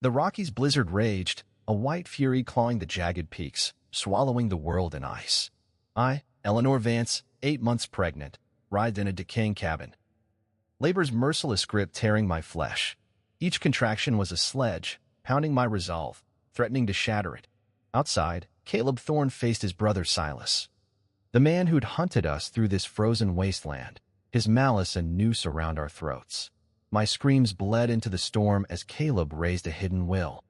The Rockies' blizzard raged, a white fury clawing the jagged peaks, swallowing the world in ice. I, Eleanor Vance, 8 months pregnant, writhed in a decaying cabin. Labor's merciless grip tearing my flesh. Each contraction was a sledge, pounding my resolve, threatening to shatter it. Outside, Caleb Thorne faced his brother Silas, the man who'd hunted us through this frozen wasteland, his malice a noose around our throats. My screams bled into the storm as Caleb raised a hidden will.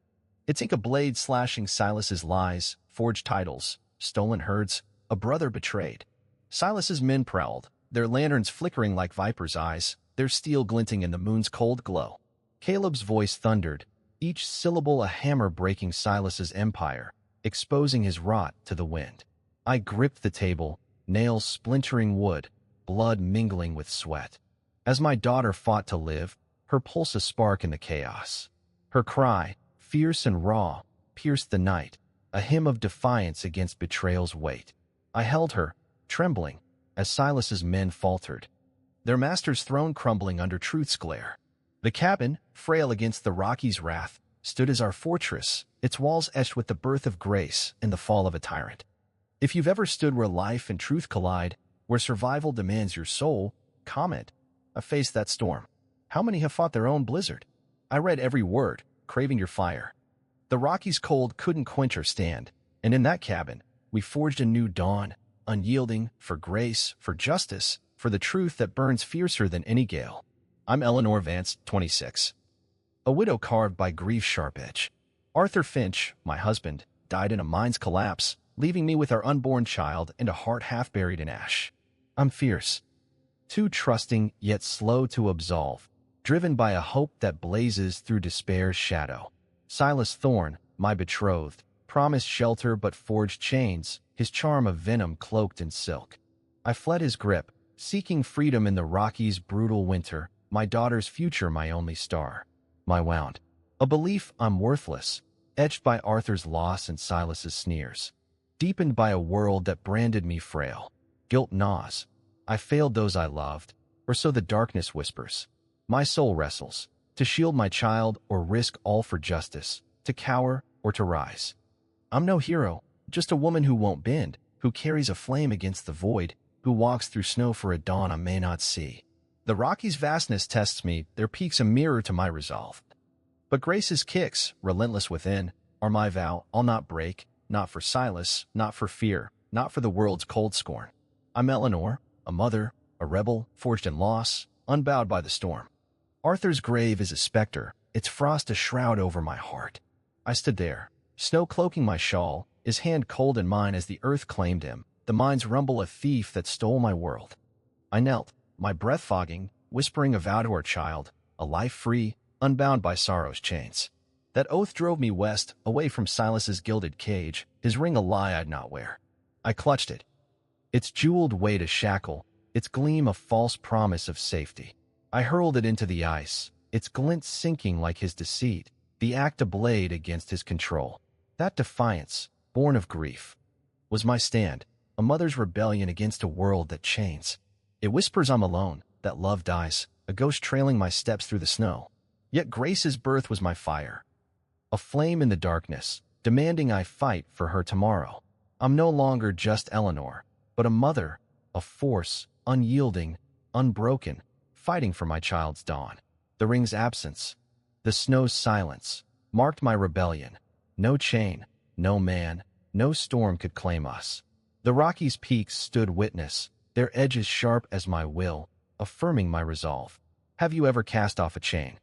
Its ink a blade slashing Silas's lies, forged titles, stolen herds, a brother betrayed. Silas's men prowled, their lanterns flickering like vipers' eyes, their steel glinting in the moon's cold glow. Caleb's voice thundered, each syllable a hammer breaking Silas's empire, exposing his rot to the wind. I gripped the table, nails splintering wood, blood mingling with sweat. As my daughter fought to live, her pulse a spark in the chaos. Her cry, fierce and raw, pierced the night, a hymn of defiance against betrayal's weight. I held her, trembling, as Silas's men faltered, their master's throne crumbling under truth's glare. The cabin, frail against the Rockies' wrath, stood as our fortress, its walls etched with the birth of grace and the fall of a tyrant. If you've ever stood where life and truth collide, where survival demands your soul, comment. I faced that storm. How many have fought their own blizzard? I read every word, craving your fire. The Rockies' cold couldn't quench our stand, and in that cabin, we forged a new dawn, unyielding, for grace, for justice, for the truth that burns fiercer than any gale. I'm Eleanor Vance, 26. A widow carved by grief's sharp edge. Arthur Finch, my husband, died in a mine's collapse, leaving me with our unborn child and a heart half buried in ash. I'm fierce, too trusting yet slow to absolve, driven by a hope that blazes through despair's shadow. Silas Thorne, my betrothed, promised shelter but forged chains, his charm of venom cloaked in silk. I fled his grip, seeking freedom in the Rockies' brutal winter, my daughter's future my only star. My wound, a belief I'm worthless, etched by Arthur's loss and Silas's sneers, deepened by a world that branded me frail. Guilt gnaws. I failed those I loved, or so the darkness whispers. My soul wrestles, to shield my child or risk all for justice, to cower or to rise. I'm no hero, just a woman who won't bend, who carries a flame against the void, who walks through snow for a dawn I may not see. The Rockies' vastness tests me, their peaks a mirror to my resolve. But Grace's kicks, relentless within, are my vow I'll not break, not for Silas, not for fear, not for the world's cold scorn. I'm Eleanor, a mother, a rebel, forged in loss, unbowed by the storm. Arthur's grave is a specter, its frost a shroud over my heart. I stood there, snow cloaking my shawl, his hand cold in mine as the earth claimed him, the mind's rumble a thief that stole my world. I knelt, my breath fogging, whispering a vow to our child, a life free, unbound by sorrow's chains. That oath drove me west, away from Silas's gilded cage, his ring a lie I'd not wear. I clutched it, its jeweled weight a shackle, its gleam a false promise of safety. I hurled it into the ice, its glint sinking like his deceit, the act a blade against his control. That defiance, born of grief, was my stand, a mother's rebellion against a world that chains. It whispers I'm alone, that love dies, a ghost trailing my steps through the snow. Yet Grace's birth was my fire, a flame in the darkness, demanding I fight for her tomorrow. I'm no longer just Eleanor, but a mother, a force, unyielding, unbroken, fighting for my child's dawn. The ring's absence, the snow's silence, marked my rebellion. No chain, no man, no storm could claim us. The Rockies' peaks stood witness, their edges sharp as my will, affirming my resolve. Have you ever cast off a chain?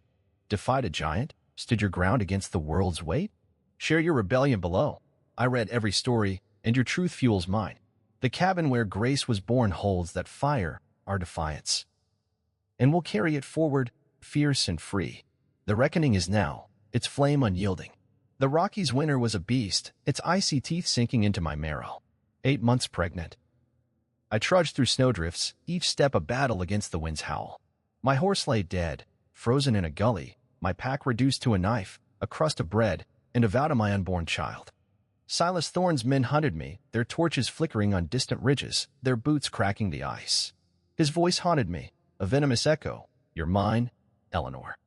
Defied a giant? Stood your ground against the world's weight? Share your rebellion below. I read every story, and your truth fuels mine. The cabin where grace was born holds that fire, our defiance. And we'll carry it forward, fierce and free. The reckoning is now, its flame unyielding. The Rockies' winter was a beast, its icy teeth sinking into my marrow. 8 months pregnant. I trudged through snowdrifts, each step a battle against the wind's howl. My horse lay dead, frozen in a gully, my pack reduced to a knife, a crust of bread, and a vow to my unborn child. Silas Thorne's men hunted me, their torches flickering on distant ridges, their boots cracking the ice. His voice haunted me, a venomous echo. You're mine, Eleanor.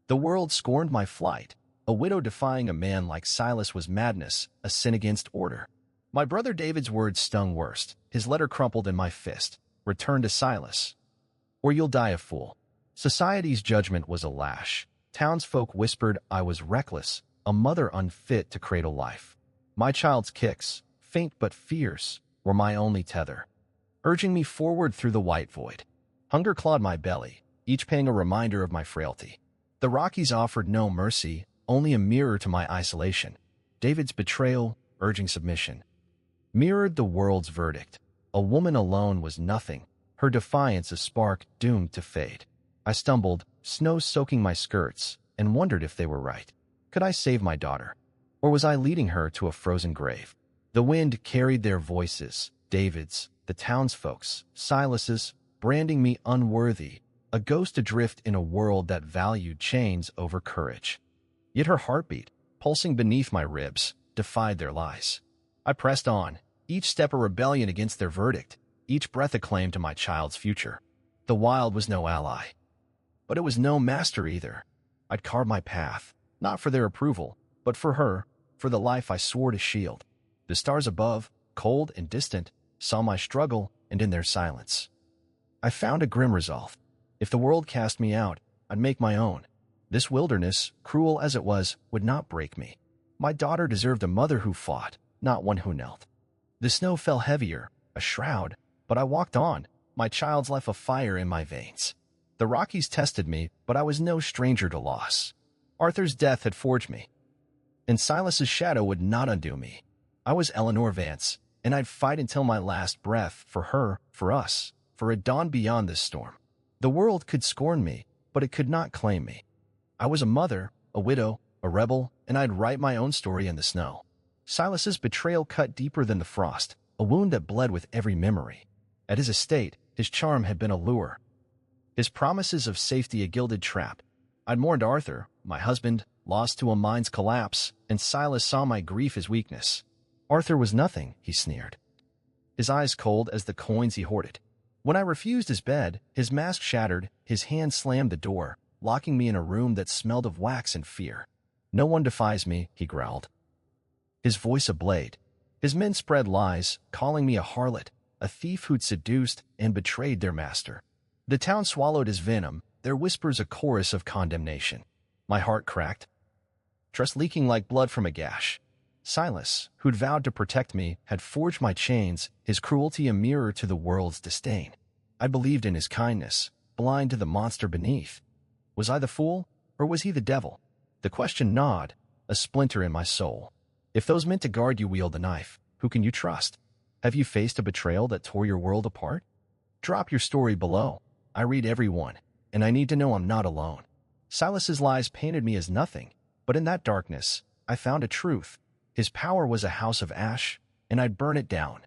The world scorned my flight, A widow defying a man like Silas was madness, a sin against order. My brother David's words stung worst. His letter crumpled in my fist. Return to Silas, or you'll die a fool. Society's judgment was a lash. Townsfolk whispered I was reckless, a mother unfit to cradle life. My child's kicks, faint but fierce, were my only tether, urging me forward through the white void. Hunger clawed my belly, each pang a reminder of my frailty. The Rockies offered no mercy, only a mirror to my isolation. David's betrayal, urging submission, mirrored the world's verdict. A woman alone was nothing, her defiance a spark doomed to fade. I stumbled, snow soaking my skirts, and wondered if they were right. Could I save my daughter? Or was I leading her to a frozen grave? The wind carried their voices, David's, the townsfolk's, Silas's, branding me unworthy, a ghost adrift in a world that valued chains over courage. Yet her heartbeat, pulsing beneath my ribs, defied their lies. I pressed on, each step a rebellion against their verdict, each breath a claim to my child's future. The wild was no ally, but it was no master either. I'd carved my path, not for their approval, but for her, for the life I swore to shield. The stars above, cold and distant, saw my struggle, and in their silence I found a grim resolve. If the world cast me out, I'd make my own. This wilderness, cruel as it was, would not break me. My daughter deserved a mother who fought, not one who knelt. The snow fell heavier, a shroud, but I walked on, my child's life a fire in my veins. The Rockies tested me, but I was no stranger to loss. Arthur's death had forged me, and Silas's shadow would not undo me. I was Eleanor Vance, and I'd fight until my last breath for her, for us, for a dawn beyond this storm. The world could scorn me, but it could not claim me. I was a mother, a widow, a rebel, and I'd write my own story in the snow. Silas's betrayal cut deeper than the frost, a wound that bled with every memory. At his estate, his charm had been a lure, his promises of safety a gilded trap. I'd mourned Arthur, my husband, lost to a mind's collapse, and Silas saw my grief as weakness. Arthur was nothing, he sneered, his eyes cold as the coins he hoarded. When I refused his bed, his mask shattered, his hand slammed the door, locking me in a room that smelled of wax and fear. No one defies me, he growled, his voice a blade. His men spread lies, calling me a harlot, a thief who'd seduced and betrayed their master. The town swallowed his venom, their whispers a chorus of condemnation. My heart cracked, trust leaking like blood from a gash. Silas, who'd vowed to protect me, had forged my chains, his cruelty a mirror to the world's disdain. I believed in his kindness, blind to the monster beneath. Was I the fool, or was he the devil? The question gnawed, a splinter in my soul. If those meant to guard you wield the knife, who can you trust? Have you faced a betrayal that tore your world apart? Drop your story below. I read every one, and I need to know I'm not alone. Silas's lies painted me as nothing, but in that darkness, I found a truth. His power was a house of ash, and I'd burn it down.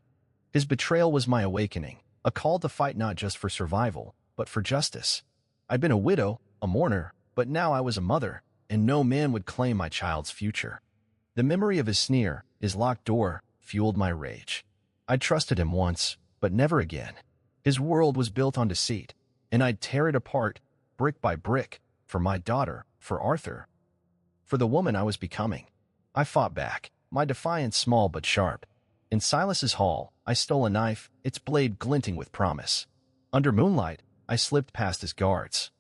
His betrayal was my awakening, a call to fight not just for survival, but for justice. I'd been a widow, a mourner, but now I was a mother, and no man would claim my child's future. The memory of his sneer, his locked door, fueled my rage. I'd trusted him once, but never again. His world was built on deceit, and I'd tear it apart, brick by brick, for my daughter, for Arthur, for the woman I was becoming. I fought back, my defiance small but sharp. In Silas's hall, I stole a knife, its blade glinting with promise. Under moonlight, I slipped past his guards,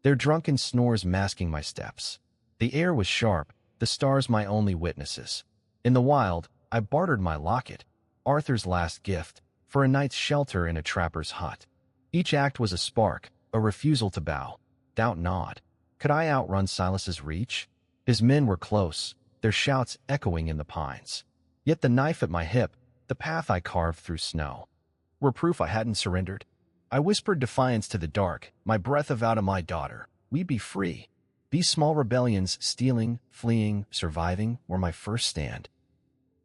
their drunken snores masking my steps. The air was sharp, the stars my only witnesses. In the wild, I bartered my locket, Arthur's last gift, for a night's shelter in a trapper's hut. Each act was a spark, a refusal to bow. Doubt gnawed. Could I outrun Silas's reach? His men were close, their shouts echoing in the pines. Yet the knife at my hip, the path I carved through snow, were proof I hadn't surrendered. I whispered defiance to the dark, my breath a vow to my daughter. We'd be free. These small rebellions, stealing, fleeing, surviving, were my first stand.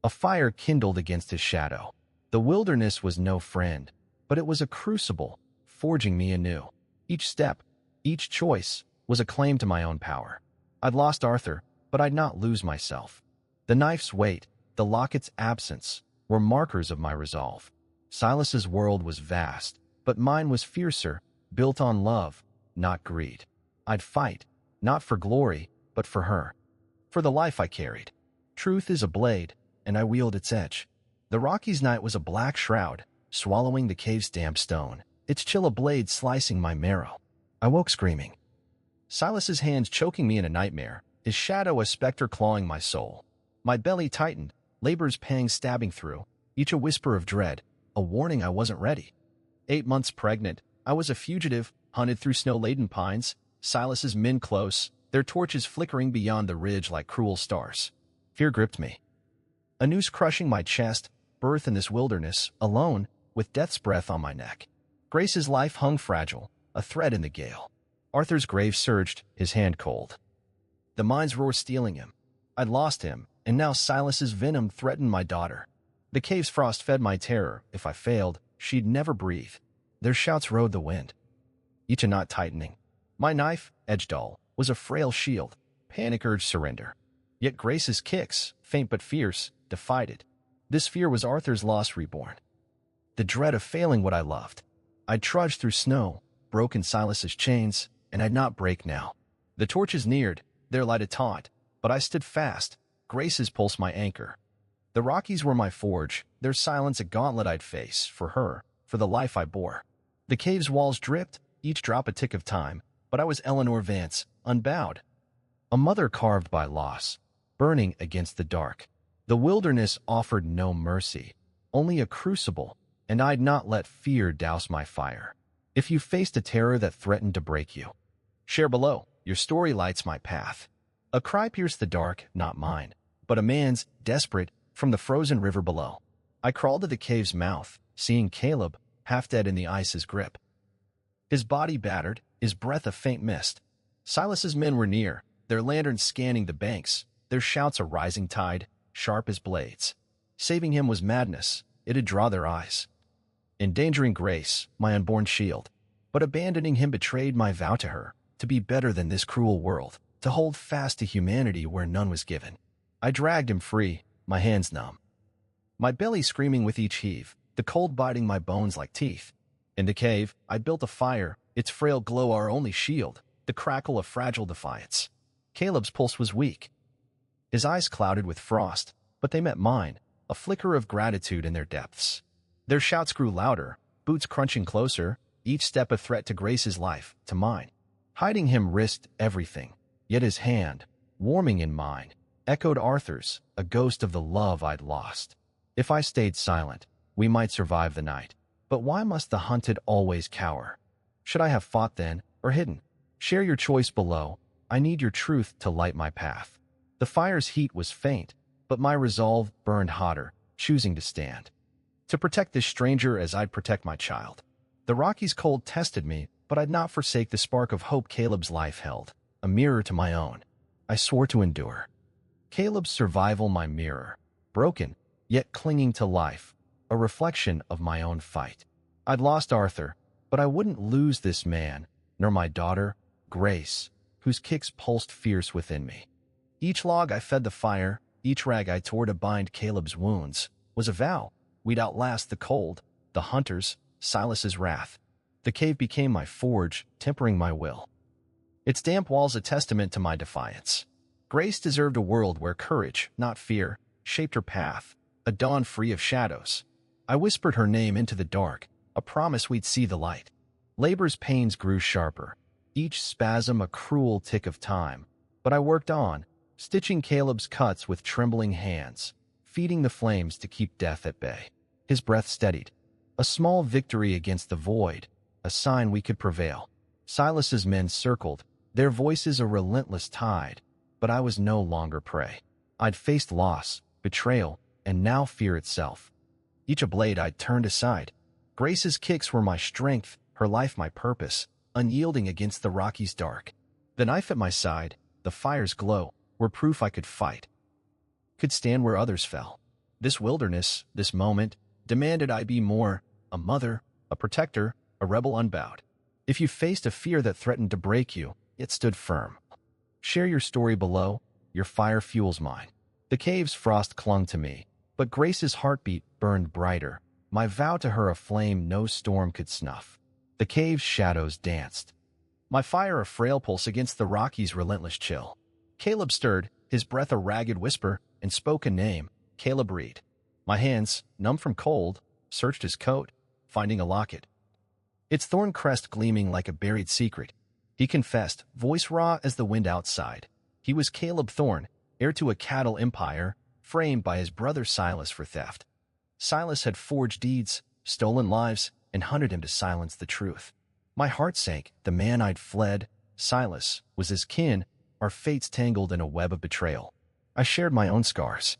A fire kindled against his shadow. The wilderness was no friend, but it was a crucible, forging me anew. Each step, each choice, was a claim to my own power. I'd lost Arthur, but I'd not lose myself. The knife's weight, the locket's absence, were markers of my resolve. Silas's world was vast, but mine was fiercer, built on love, not greed. I'd fight, not for glory, but for her. for the life I carried. Truth is a blade, and I wield its edge. The Rockies' night was a black shroud, swallowing the cave's damp stone, its chill a blade slicing my marrow. I woke screaming. Silas's hands choking me in a nightmare, his shadow a specter clawing my soul. My belly tightened, labor's pangs stabbing through, each a whisper of dread, a warning I wasn't ready. 8 months pregnant, I was a fugitive, hunted through snow-laden pines, Silas's men close, their torches flickering beyond the ridge like cruel stars. Fear gripped me. A noose crushing my chest, birth in this wilderness, alone, with death's breath on my neck. Grace's life hung fragile, a thread in the gale. Arthur's grave surged, his hand cold. The mind's roar stealing him. I'd lost him, and now Silas's venom threatened my daughter. The cave's frost fed my terror. If I failed, she'd never breathe. Their shouts rode the wind, each a knot tightening. My knife, edge dull, was a frail shield. Panic urged surrender. Yet Grace's kicks, faint but fierce, defied it. This fear was Arthur's loss reborn. The dread of failing what I loved. I trudged through snow, broken Silas's chains, and I'd not break now. The torches neared, their light a taunt, but I stood fast, Grace's pulse my anchor. The Rockies were my forge, their silence a gauntlet I'd face, for her, for the life I bore. The cave's walls dripped, each drop a tick of time, but I was Eleanor Vance, unbowed. A mother carved by loss, burning against the dark. The wilderness offered no mercy, only a crucible, and I'd not let fear douse my fire. If you faced a terror that threatened to break you, share below, your story lights my path. A cry pierced the dark, not mine, but a man's, desperate, from the frozen river below. I crawled to the cave's mouth, seeing Caleb, half dead in the ice's grip. His body battered, his breath a faint mist. Silas's men were near, their lanterns scanning the banks, their shouts a rising tide, sharp as blades. Saving him was madness, it'd draw their eyes. Endangering Grace, my unborn shield, but abandoning him betrayed my vow to her, to be better than this cruel world, to hold fast to humanity where none was given. I dragged him free, my hands numb. My belly screaming with each heave, the cold biting my bones like teeth. In the cave, I built a fire, its frail glow our only shield, the crackle of fragile defiance. Caleb's pulse was weak. His eyes clouded with frost, but they met mine, a flicker of gratitude in their depths. Their shouts grew louder, boots crunching closer, each step a threat to Grace's life, to mine. Hiding him risked everything, yet his hand, warming in mine, echoed Arthur's, a ghost of the love I'd lost. If I stayed silent, we might survive the night. But why must the hunted always cower? Should I have fought then, or hidden? Share your choice below. I need your truth to light my path. The fire's heat was faint, but my resolve burned hotter, choosing to stand. To protect this stranger as I'd protect my child. The Rockies' cold tested me, but I'd not forsake the spark of hope Caleb's life held, a mirror to my own. I swore to endure. Caleb's survival my mirror, broken, yet clinging to life, a reflection of my own fight. I'd lost Arthur, but I wouldn't lose this man, nor my daughter, Grace, whose kicks pulsed fierce within me. Each log I fed the fire, each rag I tore to bind Caleb's wounds, was a vow. We'd outlast the cold, the hunters, Silas's wrath. The cave became my forge, tempering my will. Its damp walls a testament to my defiance. Grace deserved a world where courage, not fear, shaped her path, a dawn free of shadows. I whispered her name into the dark, a promise we'd see the light. Labor's pains grew sharper, each spasm a cruel tick of time, but I worked on, stitching Caleb's cuts with trembling hands, feeding the flames to keep death at bay. His breath steadied, a small victory against the void, a sign we could prevail. Silas's men circled, their voices a relentless tide, but I was no longer prey. I'd faced loss, betrayal, and now fear itself. Each a blade I'd turned aside. Grace's kicks were my strength, her life my purpose, unyielding against the Rockies' dark. The knife at my side, the fire's glow, were proof I could fight, could stand where others fell. This wilderness, this moment, demanded I be more, a mother, a protector, a rebel unbowed. If you faced a fear that threatened to break you, it stood firm. Share your story below, your fire fuels mine. The cave's frost clung to me, but Grace's heartbeat burned brighter, my vow to her a flame no storm could snuff. The cave's shadows danced, my fire a frail pulse against the Rockies' relentless chill. Caleb stirred, his breath a ragged whisper, and spoke a name, Caleb Reed. My hands, numb from cold, searched his coat, finding a locket. Its thorn crest gleaming like a buried secret. He confessed, voice raw as the wind outside. He was Caleb Thorne, heir to a cattle empire, framed by his brother Silas for theft. Silas had forged deeds, stolen lives, and hunted him to silence the truth. My heart sank. The man I'd fled, Silas, was his kin, our fates tangled in a web of betrayal. I shared my own scars.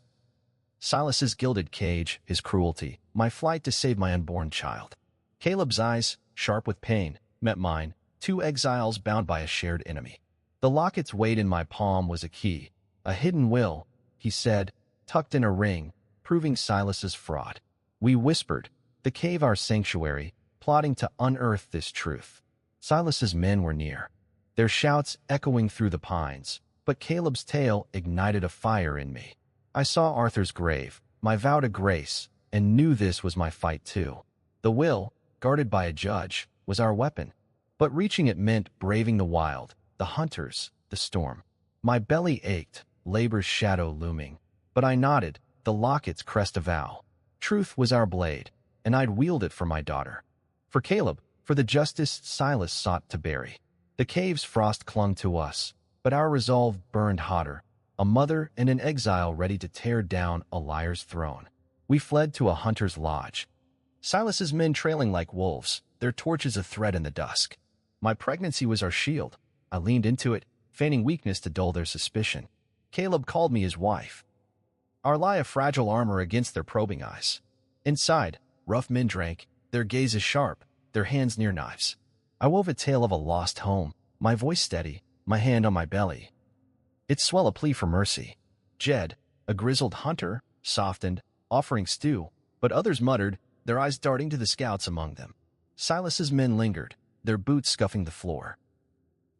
Silas's gilded cage, his cruelty, my flight to save my unborn child. Caleb's eyes, sharp with pain, met mine, two exiles bound by a shared enemy. The locket's weight in my palm was a key, a hidden will, he said, tucked in a ring, proving Silas's fraud. We whispered, the cave our sanctuary, plotting to unearth this truth. Silas's men were near, their shouts echoing through the pines, but Caleb's tale ignited a fire in me. I saw Arthur's grave, my vow to grace, and knew this was my fight too. The will, guarded by a judge, was our weapon, but reaching it meant braving the wild, the hunters, the storm. My belly ached, labor's shadow looming, but I nodded, the locket's crest a vow. Truth was our blade, and I'd wield it for my daughter. For Caleb, for the justice Silas sought to bury. The cave's frost clung to us, but our resolve burned hotter, a mother and an exile ready to tear down a liar's throne. We fled to a hunter's lodge, Silas's men trailing like wolves, their torches a thread in the dusk. My pregnancy was our shield. I leaned into it, feigning weakness to dull their suspicion. Caleb called me his wife. Our lie a fragile armor against their probing eyes. Inside, rough men drank, their gazes sharp, their hands near knives. I wove a tale of a lost home, my voice steady, my hand on my belly. It swelled a plea for mercy. Jed, a grizzled hunter, softened, offering stew, but others muttered, their eyes darting to the scouts among them. Silas's men lingered, their boots scuffing the floor.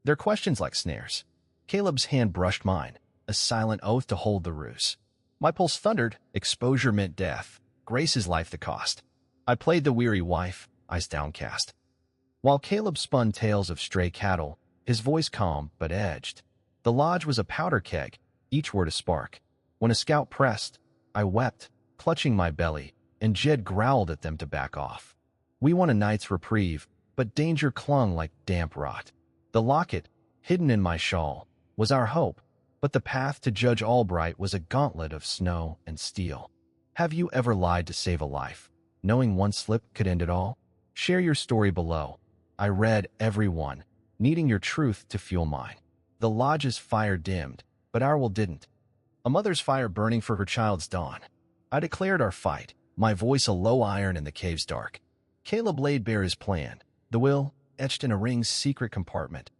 Their questions like snares. Caleb's hand brushed mine, a silent oath to hold the ruse. My pulse thundered, exposure meant death, Grace's life the cost. I played the weary wife, eyes downcast. While Caleb spun tales of stray cattle, his voice calm but edged. The lodge was a powder keg, each word a spark. When a scout pressed, I wept, clutching my belly, and Jed growled at them to back off. We won a night's reprieve, but danger clung like damp rot. The locket, hidden in my shawl, was our hope, but the path to Judge Albright was a gauntlet of snow and steel. Have you ever lied to save a life, knowing one slip could end it all? Share your story below. I read every one, needing your truth to fuel mine. The lodge's fire dimmed, but our will didn't. A mother's fire burning for her child's dawn. I declared our fight, my voice a low iron in the cave's dark. Caleb laid bare his plan, the will etched in a ring's secret compartment.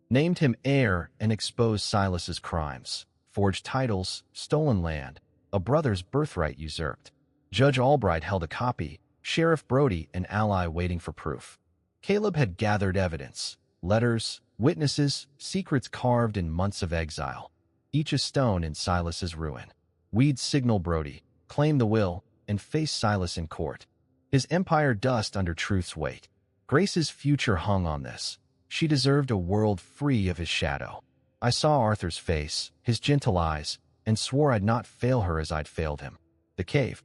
Named him heir and exposed Silas's crimes, forged titles, stolen land, a brother's birthright usurped. Judge Albright held a copy, Sheriff Brody an ally waiting for proof. Caleb had gathered evidence, letters, witnesses, secrets carved in months of exile, each a stone in Silas's ruin. We'd signal Brody, claim the will, and face Silas in court. His empire dust under truth's weight. Grace's future hung on this. She deserved a world free of his shadow. I saw Arthur's face, his gentle eyes, and swore I'd not fail her as I'd failed him. The cave,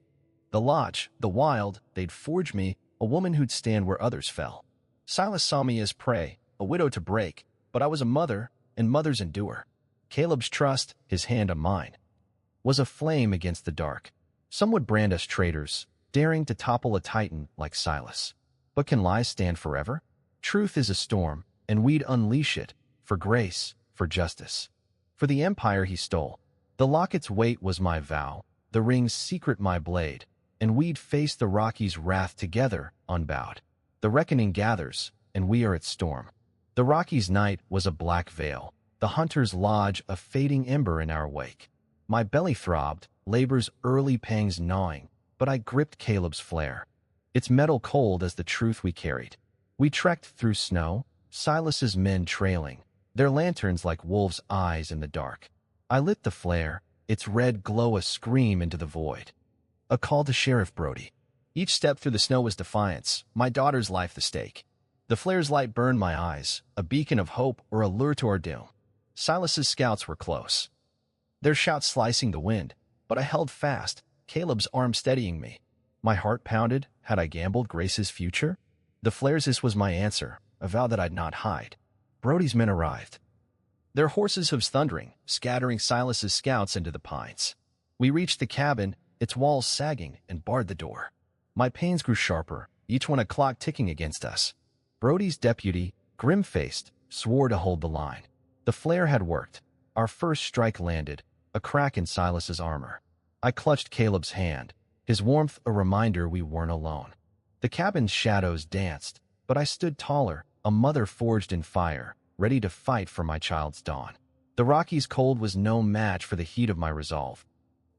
the lodge, the wild, they'd forge me, a woman who'd stand where others fell. Silas saw me as prey, a widow to break, but I was a mother, and mothers endure. Caleb's trust, his hand on mine, was a flame against the dark. Some would brand us traitors, daring to topple a titan like Silas. But can lies stand forever? Truth is a storm, and we'd unleash it, for grace, for justice. For the empire he stole. The locket's weight was my vow, the ring's secret my blade, and we'd face the Rockies' wrath together, unbowed. The reckoning gathers, and we are its storm. The Rockies' night was a black veil, the hunter's lodge a fading ember in our wake. My belly throbbed, labor's early pangs gnawing, but I gripped Caleb's flare, its metal cold as the truth we carried. We trekked through snow, Silas's men trailing, their lanterns like wolves' eyes in the dark. I lit the flare, its red glow a scream into the void. A call to Sheriff Brody. Each step through the snow was defiance, my daughter's life the stake. The flare's light burned my eyes, a beacon of hope or a lure to our doom. Silas's scouts were close. their shouts slicing the wind, but I held fast, Caleb's arm steadying me. My heart pounded. Had I gambled Grace's future? The flares, this was my answer, a vow that I'd not hide. Brody's men arrived, their horses' hooves thundering, scattering Silas's scouts into the pines. We reached the cabin, its walls sagging, and barred the door. My pains grew sharper, each one a clock ticking against us. Brody's deputy, grim-faced, swore to hold the line. The flare had worked. Our first strike landed, a crack in Silas's armor. I clutched Caleb's hand, his warmth a reminder we weren't alone. The cabin's shadows danced, but I stood taller, a mother forged in fire, ready to fight for my child's dawn. The Rockies' cold was no match for the heat of my resolve.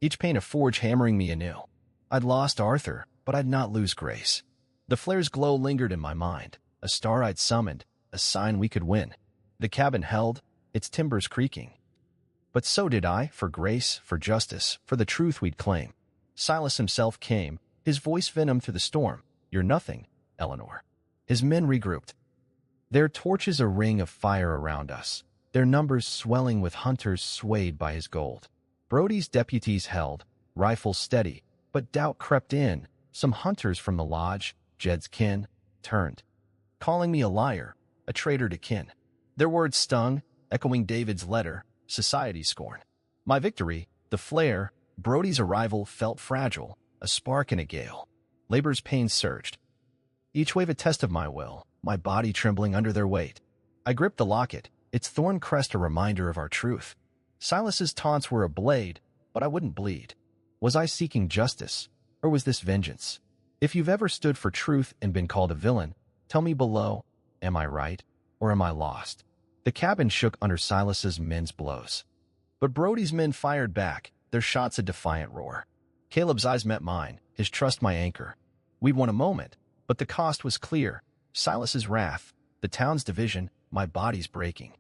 Each pain a forge hammering me anew. I'd lost Arthur, but I'd not lose Grace. The flare's glow lingered in my mind, a star I'd summoned, a sign we could win. The cabin held, its timbers creaking. But so did I, for Grace, for justice, for the truth we'd claim. Silas himself came, his voice venom through the storm. You're nothing, Eleanor. His men regrouped, their torches a ring of fire around us, their numbers swelling with hunters swayed by his gold. Brody's deputies held, rifles steady, but doubt crept in. Some hunters from the lodge, Jed's kin, turned, calling me a liar, a traitor to kin. Their words stung, echoing David's letter, society's scorn. My victory, the flare, Brody's arrival felt fragile, a spark in a gale. Labor's pain surged, each wave a test of my will, my body trembling under their weight. I gripped the locket, its thorn crest a reminder of our truth. Silas's taunts were a blade, but I wouldn't bleed. Was I seeking justice, or was this vengeance? If you've ever stood for truth and been called a villain, tell me below, am I right, or am I lost? The cabin shook under Silas's men's blows. But Brody's men fired back, their shots a defiant roar. Caleb's eyes met mine, his trust my anchor. We'd won a moment, but the cost was clear. Silas's wrath, the town's division, my body's breaking.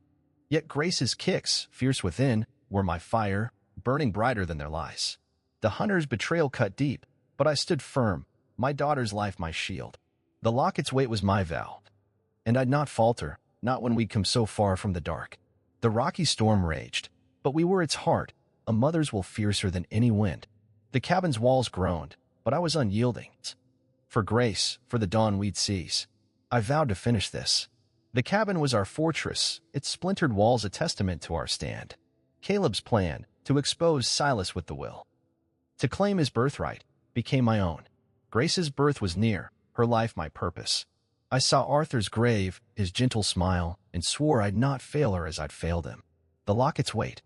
Yet Grace's kicks, fierce within, were my fire, burning brighter than their lies. The hunter's betrayal cut deep, but I stood firm, my daughter's life my shield. The locket's weight was my vow, and I'd not falter, not when we'd come so far from the dark. The rocky storm raged, but we were its heart, a mother's will fiercer than any wind. The cabin's walls groaned, but I was unyielding. For Grace, for the dawn we'd seize, I vowed to finish this. The cabin was our fortress, its splintered walls a testament to our stand. Caleb's plan, to expose Silas with the will, to claim his birthright, became my own. Grace's birth was near, her life my purpose. I saw Arthur's grave, his gentle smile, and swore I'd not fail her as I'd failed him. The locket's weight,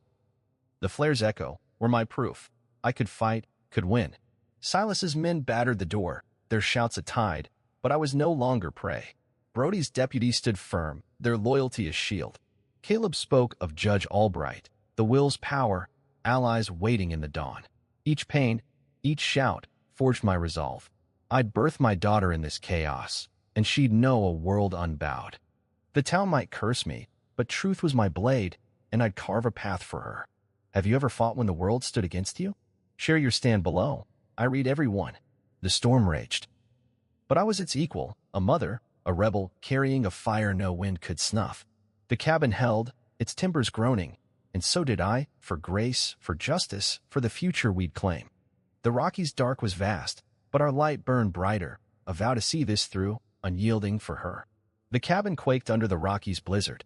the flare's echo, were my proof. I could fight, could win. Silas's men battered the door, their shouts a tide, but I was no longer prey. Brody's deputies stood firm, their loyalty a shield. Caleb spoke of Judge Albright, the will's power, allies waiting in the dawn. Each pain, each shout, forged my resolve. I'd birth my daughter in this chaos, and she'd know a world unbowed. The town might curse me, but truth was my blade, and I'd carve a path for her. Have you ever fought when the world stood against you? Share your stand below. I read every one. The storm raged, but I was its equal, a mother, a rebel, carrying a fire no wind could snuff. The cabin held, its timbers groaning, and so did I, for Grace, for justice, for the future we'd claim. The Rockies' dark was vast, but our light burned brighter, a vow to see this through, unyielding for her. The cabin quaked under the Rockies' blizzard,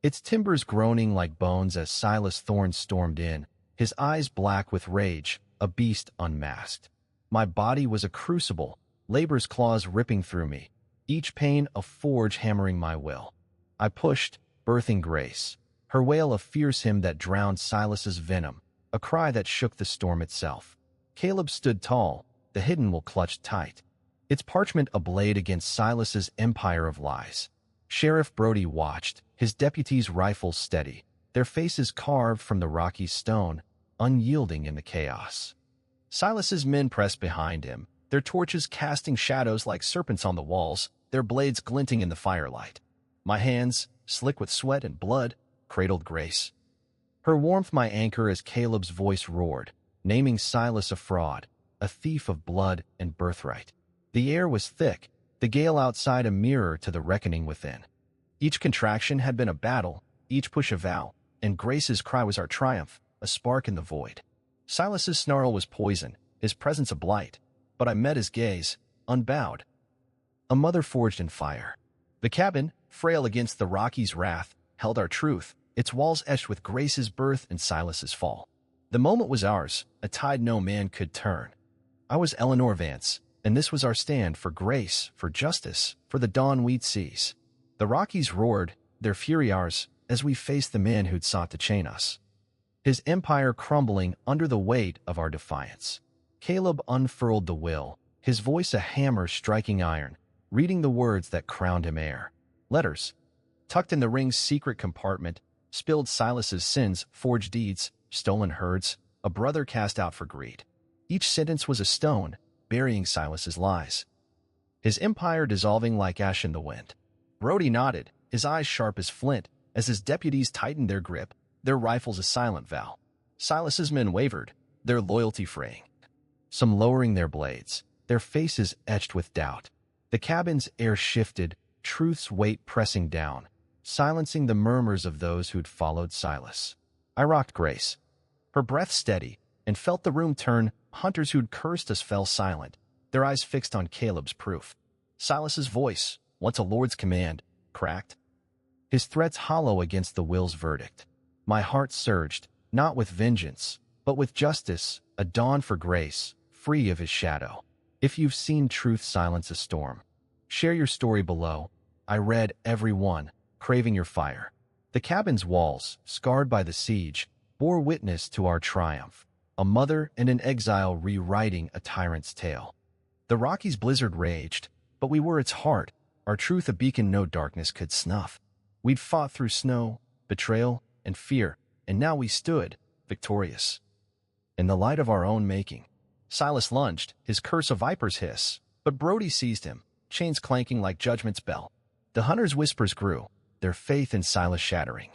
its timbers groaning like bones as Silas Thorne stormed in, his eyes black with rage, a beast unmasked. My body was a crucible, labor's claws ripping through me, each pain a forge hammering my will. I pushed, birthing Grace, her wail a fierce hymn that drowned Silas's venom, a cry that shook the storm itself. Caleb stood tall, the hidden will clutched tight, its parchment a blade against Silas's empire of lies. Sheriff Brody watched, his deputies' rifles steady, their faces carved from the rocky stone, unyielding in the chaos. Silas's men pressed behind him, their torches casting shadows like serpents on the walls, their blades glinting in the firelight. My hands, slick with sweat and blood, cradled Grace. Her warmth my anchor as Caleb's voice roared, naming Silas a fraud, a thief of blood and birthright. The air was thick, the gale outside a mirror to the reckoning within. Each contraction had been a battle, each push a vow, and Grace's cry was our triumph, a spark in the void. Silas's snarl was poison, his presence a blight, but I met his gaze, unbowed. A mother forged in fire. The cabin, frail against the Rockies' wrath, held our truth, its walls etched with Grace's birth and Silas's fall. The moment was ours, a tide no man could turn. I was Eleanor Vance, and this was our stand for grace, for justice, for the dawn we'd seize. The Rockies roared, their fury ours, as we faced the man who'd sought to chain us. His empire crumbling under the weight of our defiance. Caleb unfurled the will, his voice a hammer striking iron, reading the words that crowned him heir. Letters, tucked in the ring's secret compartment, spilled Silas's sins, forged deeds, stolen herds, a brother cast out for greed. Each sentence was a stone, burying Silas's lies. His empire dissolving like ash in the wind. Brody nodded, his eyes sharp as flint, as his deputies tightened their grip, their rifles a silent vow. Silas's men wavered, their loyalty fraying. Some lowering their blades, their faces etched with doubt. The cabin's air shifted, truth's weight pressing down, silencing the murmurs of those who'd followed Silas. I rocked Grace, her breath steady, and felt the room turn. Hunters who'd cursed us fell silent, their eyes fixed on Caleb's proof. Silas's voice, once a lord's command, cracked, his threats hollow against the will's verdict. My heart surged, not with vengeance, but with justice, a dawn for Grace, free of his shadow. If you've seen truth silence a storm, share your story below. I read every one, craving your fire. The cabin's walls, scarred by the siege, bore witness to our triumph. A mother and an exile rewriting a tyrant's tale. The Rockies' blizzard raged, but we were its heart, our truth a beacon no darkness could snuff. We'd fought through snow, betrayal, and fear, and now we stood, victorious. In the light of our own making. Silas lunged, his curse a viper's hiss, but Brody seized him, chains clanking like judgment's bell. The hunters' whispers grew, their faith in Silas shattering.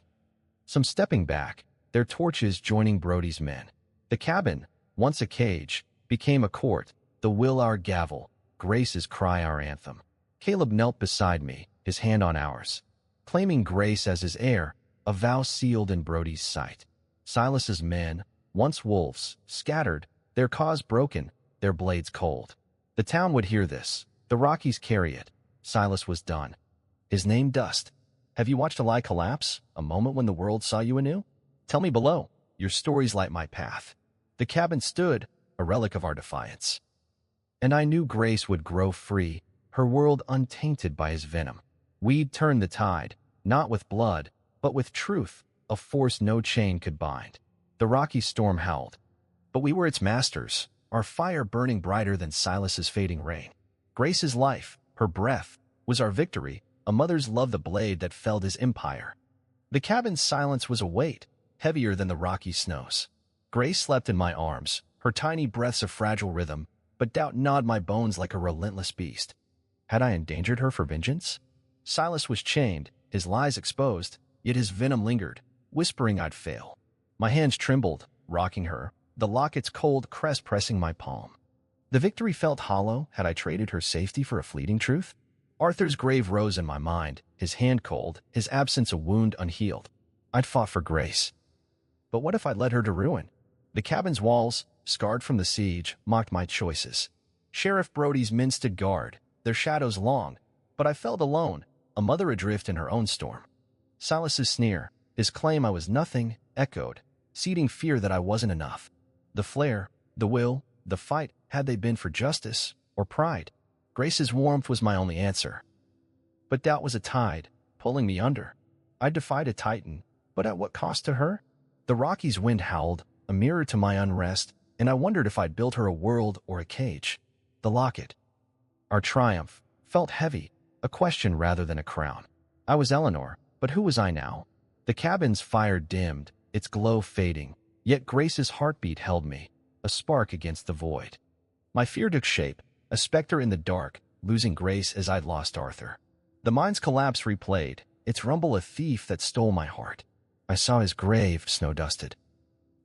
Some stepping back, their torches joining Brody's men. The cabin, once a cage, became a court, the will our gavel, Grace's cry our anthem. Caleb knelt beside me, his hand on ours, claiming Grace as his heir, a vow sealed in Brody's sight. Silas's men, once wolves, scattered, their cause broken, their blades cold. The town would hear this, the Rockies carry it. Silas was done. His name dust. Have you watched a lie collapse, a moment when the world saw you anew? Tell me below, your stories light my path. The cabin stood, a relic of our defiance. And I knew Grace would grow free, her world untainted by his venom. We'd turn the tide, not with blood, but with truth, a force no chain could bind. The rocky storm howled, but we were its masters, our fire burning brighter than Silas's fading rain. Grace's life, her breath, was our victory, a mother's love the blade that felled his empire. The cabin's silence was a weight, heavier than the rocky snows. Grace slept in my arms, her tiny breaths a fragile rhythm, but doubt gnawed my bones like a relentless beast. Had I endangered her for vengeance? Silas was chained, his lies exposed, yet his venom lingered, whispering I'd fail. My hands trembled, rocking her, the locket's cold crest pressing my palm. The victory felt hollow had I traded her safety for a fleeting truth. Arthur's grave rose in my mind, his hand cold, his absence a wound unhealed. I'd fought for Grace. But what if I'd led her to ruin? The cabin's walls, scarred from the siege, mocked my choices. Sheriff Brody's men stood guard, their shadows long, but I felt alone, a mother adrift in her own storm. Silas's sneer, his claim I was nothing, echoed, seeding fear that I wasn't enough. The flare, the will, the fight, had they been for justice or pride? Grace's warmth was my only answer. But doubt was a tide, pulling me under. I defied a titan, but at what cost to her? The Rockies' wind howled, a mirror to my unrest, and I wondered if I'd built her a world or a cage. The locket, our triumph, felt heavy, a question rather than a crown. I was Eleanor, but who was I now? The cabin's fire dimmed, its glow fading, yet Grace's heartbeat held me, a spark against the void. My fear took shape, a specter in the dark, losing Grace as I'd lost Arthur. The mind's collapse replayed, its rumble a thief that stole my heart. I saw his grave snow-dusted,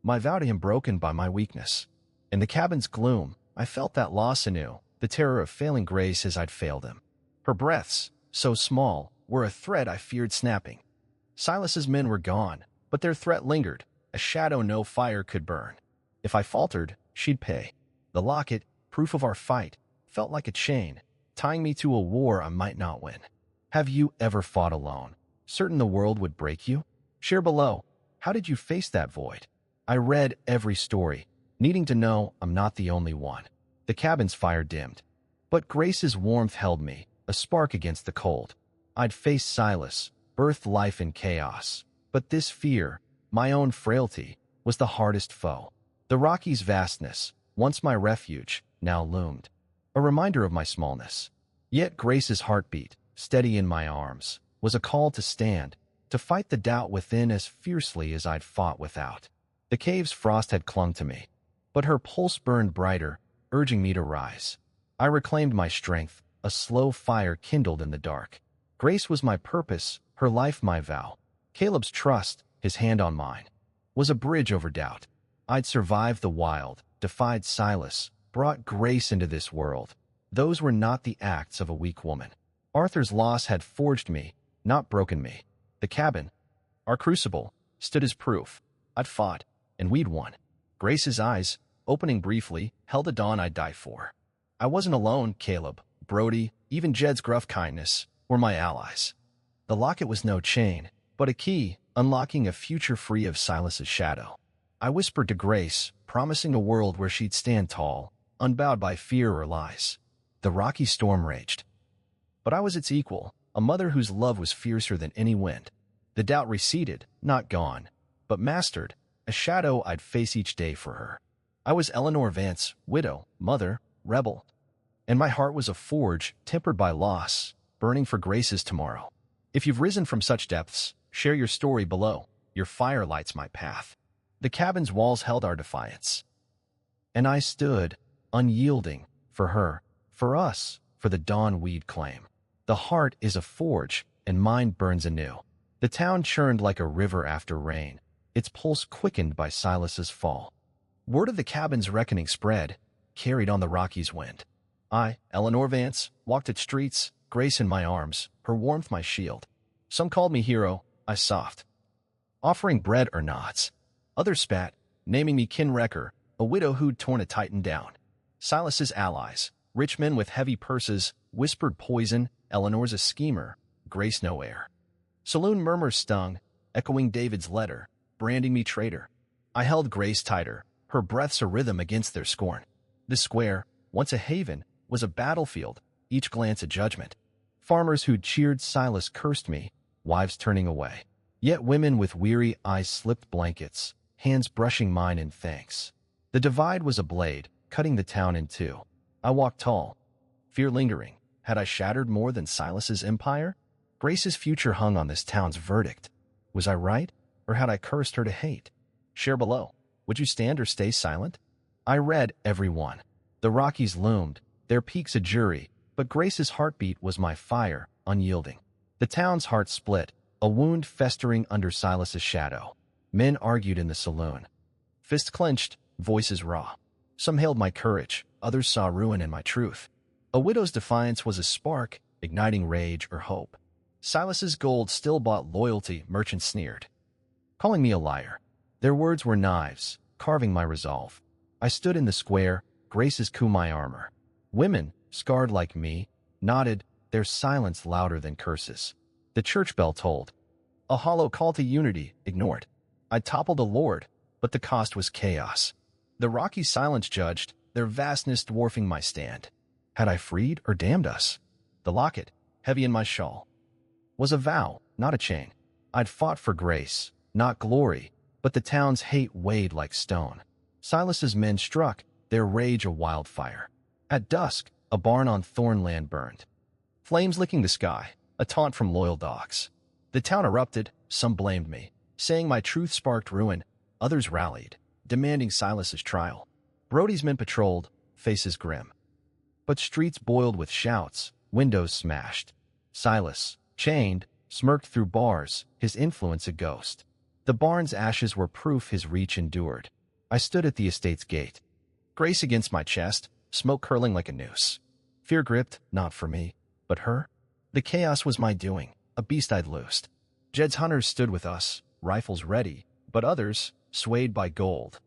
my vow to him broken by my weakness. In the cabin's gloom, I felt that loss anew, the terror of failing Grace as I'd failed him. Her breaths, so small, were a thread I feared snapping. Silas's men were gone, but their threat lingered, a shadow no fire could burn. If I faltered, she'd pay. The locket, proof of our fight, felt like a chain, tying me to a war I might not win. Have you ever fought alone, certain the world would break you? Share below. How did you face that void? I read every story, needing to know I'm not the only one. The cabin's fire dimmed, but Grace's warmth held me, a spark against the cold. I'd faced Silas, birthed life in chaos, but this fear, my own frailty, was the hardest foe. The Rockies' vastness, once my refuge, now loomed, a reminder of my smallness. Yet Grace's heartbeat, steady in my arms, was a call to stand, to fight the doubt within as fiercely as I'd fought without. The cave's frost had clung to me, but her pulse burned brighter, urging me to rise. I reclaimed my strength, a slow fire kindled in the dark. Grace was my purpose, her life my vow. Caleb's trust, his hand on mine, was a bridge over doubt. I'd survived the wild, defied Silas, brought Grace into this world. Those were not the acts of a weak woman. Arthur's loss had forged me, not broken me. The cabin, our crucible, stood as proof. I'd fought, and we'd won. Grace's eyes, opening briefly, held a dawn I'd die for. I wasn't alone. Caleb, Brody, even Jed's gruff kindness were my allies. The locket was no chain, but a key, unlocking a future free of Silas's shadow. I whispered to Grace, promising a world where she'd stand tall, unbowed by fear or lies. The rocky storm raged, but I was its equal, a mother whose love was fiercer than any wind. The doubt receded, not gone, but mastered, a shadow I'd face each day for her. I was Eleanor Vance, widow, mother, rebel, and my heart was a forge tempered by loss, burning for Grace's tomorrow. If you've risen from such depths, share your story below. Your fire lights my path. The cabin's walls held our defiance, and I stood, unyielding, for her, for us, for the dawn we'd claim. The heart is a forge, and mine burns anew. The town churned like a river after rain, its pulse quickened by Silas's fall. Word of the cabin's reckoning spread, carried on the Rockies' wind. I, Eleanor Vance, walked its streets, Grace in my arms, her warmth my shield. Some called me hero, I soft, offering bread or nods. Others spat, naming me kin-wrecker, a widow who'd torn a Titan down. Silas's allies, rich men with heavy purses, whispered poison. Eleanor's a schemer, Grace no heir. Saloon murmurs stung, echoing David's letter, branding me traitor. I held Grace tighter, her breaths a rhythm against their scorn. The square, once a haven, was a battlefield, each glance a judgment. Farmers who'd cheered Silas cursed me, wives turning away. Yet women with weary eyes slipped blankets, hands brushing mine in thanks. The divide was a blade, cutting the town in two. I walked tall, fear lingering. Had I shattered more than Silas's empire? Grace's future hung on this town's verdict. Was I right, or had I cursed her to hate? Share below. Would you stand or stay silent? I read every one. The Rockies loomed, their peaks a jury, but Grace's heartbeat was my fire, unyielding. The town's heart split, a wound festering under Silas's shadow. Men argued in the saloon. Fists clenched, voices raw. Some hailed my courage, others saw ruin in my truth. A widow's defiance was a spark, igniting rage or hope. Silas's gold still bought loyalty, merchants sneered, calling me a liar. Their words were knives, carving my resolve. I stood in the square, Grace's coup my armor. Women, scarred like me, nodded, their silence louder than curses. The church bell tolled. A hollow call to unity, ignored. I toppled a lord, but the cost was chaos. The rocky silence judged, their vastness dwarfing my stand. Had I freed or damned us? The locket, heavy in my shawl, was a vow, not a chain. I'd fought for grace, not glory, but the town's hate weighed like stone. Silas's men struck, their rage a wildfire. At dusk, a barn on Thornland burned. Flames licking the sky, a taunt from loyal dogs. The town erupted, some blamed me, saying my truth sparked ruin. Others rallied, demanding Silas's trial. Brody's men patrolled, faces grim. But streets boiled with shouts, windows smashed. Silas, chained, smirked through bars, his influence a ghost. The barn's ashes were proof his reach endured. I stood at the estate's gate, Grace against my chest, smoke curling like a noose. Fear gripped, not for me, but her. The chaos was my doing, a beast I'd loosed. Jed's hunters stood with us, rifles ready, but others, swayed by gold.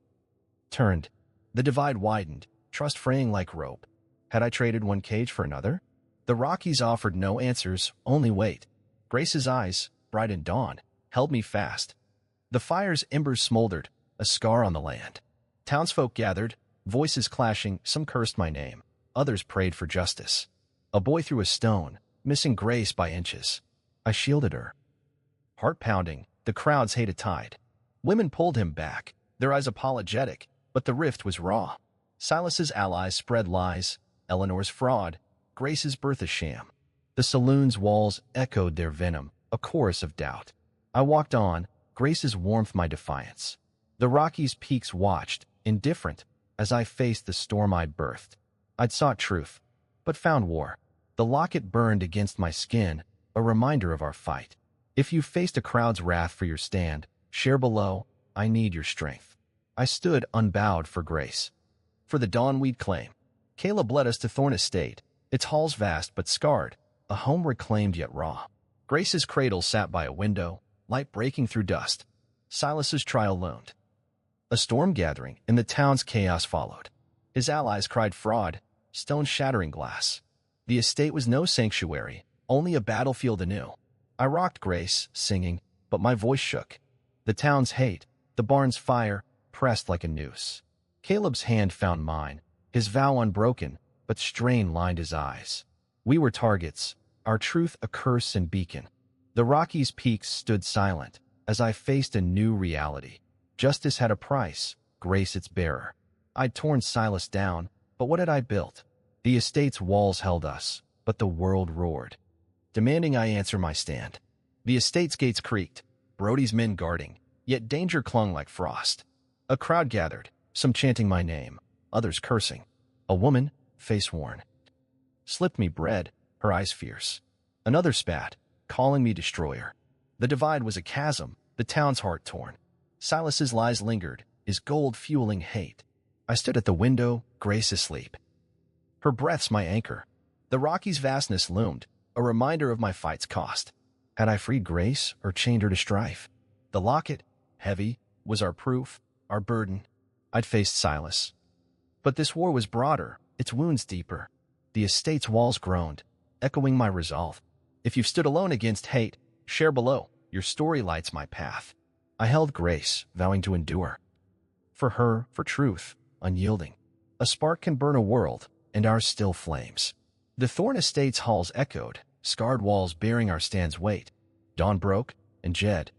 Turned. The divide widened, trust fraying like rope. Had I traded one cage for another? The Rockies offered no answers, only wait. Grace's eyes, bright in dawn, held me fast. The fire's embers smoldered, a scar on the land. Townsfolk gathered, voices clashing, some cursed my name. Others prayed for justice. A boy threw a stone, missing Grace by inches. I shielded her. Heart pounding, the crowd's hate tide. Women pulled him back, their eyes apologetic, but the rift was raw. Silas's allies spread lies, Eleanor's fraud, Grace's birth a sham. The saloon's walls echoed their venom, a chorus of doubt. I walked on, Grace's warmth my defiance. The Rockies' peaks watched, indifferent, as I faced the storm I'd birthed. I'd sought truth, but found war. The locket burned against my skin, a reminder of our fight. If you faced a crowd's wrath for your stand, share below, I need your strength. I stood unbowed for Grace. For the dawn we'd claim. Caleb led us to Thorne Estate, its halls vast but scarred, a home reclaimed yet raw. Grace's cradle sat by a window, light breaking through dust. Silas's trial loomed. A storm gathering, and the town's chaos followed. His allies cried fraud, stone shattering glass. The estate was no sanctuary, only a battlefield anew. I rocked Grace, singing, but my voice shook. The town's hate, the barn's fire, pressed like a noose. Caleb's hand found mine, his vow unbroken, but strain lined his eyes. We were targets, our truth a curse and beacon. The Rockies' peaks stood silent as I faced a new reality. Justice had a price, Grace its bearer. I'd torn Silas down, but what had I built? The estate's walls held us, but the world roared, demanding I answer my stand. The estate's gates creaked, Brody's men guarding, yet danger clung like frost. A crowd gathered, some chanting my name, others cursing. A woman, face worn, slipped me bread, her eyes fierce. Another spat, calling me destroyer. The divide was a chasm, the town's heart torn. Silas's lies lingered, his gold fueling hate. I stood at the window, Grace asleep. Her breath's my anchor. The Rockies' vastness loomed, a reminder of my fight's cost. Had I freed Grace or chained her to strife? The locket, heavy, was our proof, our burden. I'd faced Silas. But this war was broader, its wounds deeper. The estate's walls groaned, echoing my resolve. If you've stood alone against hate, share below, your story lights my path. I held Grace, vowing to endure. For her, for truth, unyielding. A spark can burn a world, and ours still flames. The Thorne Estate's halls echoed, scarred walls bearing our stand's weight. Dawn broke, and Jed,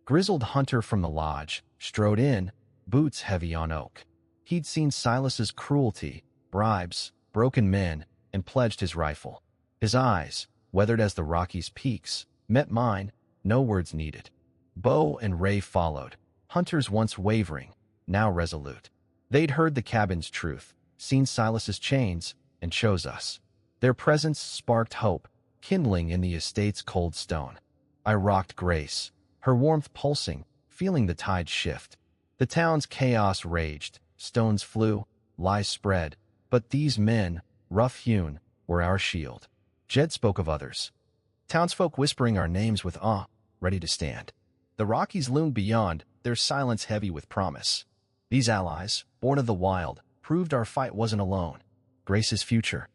grizzled hunter from the lodge, strode in, boots heavy on oak. He'd seen Silas's cruelty, bribes, broken men, and pledged his rifle. His eyes, weathered as the Rockies' peaks, met mine, no words needed. Bow and ray followed, hunters once wavering, now resolute. They'd heard the cabin's truth, seen Silas's chains, and chose us. Their presence sparked hope, kindling in the estate's cold stone. I rocked Grace, her warmth pulsing, feeling the tide shift. The town's chaos raged, stones flew, lies spread, but these men, rough-hewn, were our shield. Jed spoke of others. Townsfolk whispering our names with awe, ready to stand. The Rockies loomed beyond, their silence heavy with promise. These allies, born of the wild, proved our fight wasn't alone. Grace's future,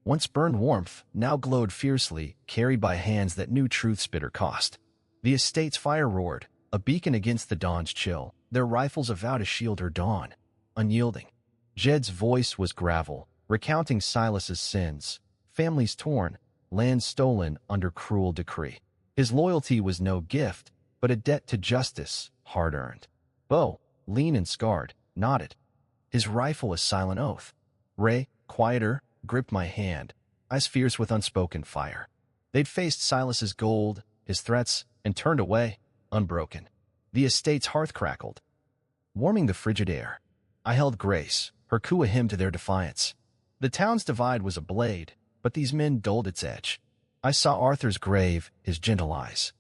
once burned warmth, now glowed fiercely, carried by hands that knew truth's bitter cost. The estate's fire roared, a beacon against the dawn's chill, their rifles a vow to shield her dawn. Unyielding. Jed's voice was gravel, recounting Silas's sins, families torn, land stolen under cruel decree. His loyalty was no gift, but a debt to justice, hard-earned. Bo, lean and scarred, nodded, his rifle a silent oath. Ray, quieter, gripped my hand, eyes fierce with unspoken fire. They'd faced Silas's gold, his threats, and turned away, unbroken. The estate's hearth crackled, warming the frigid air. I held Grace, her coup a hymn to their defiance. The town's divide was a blade, but these men dulled its edge. I saw Arthur's grave, his gentle eyes,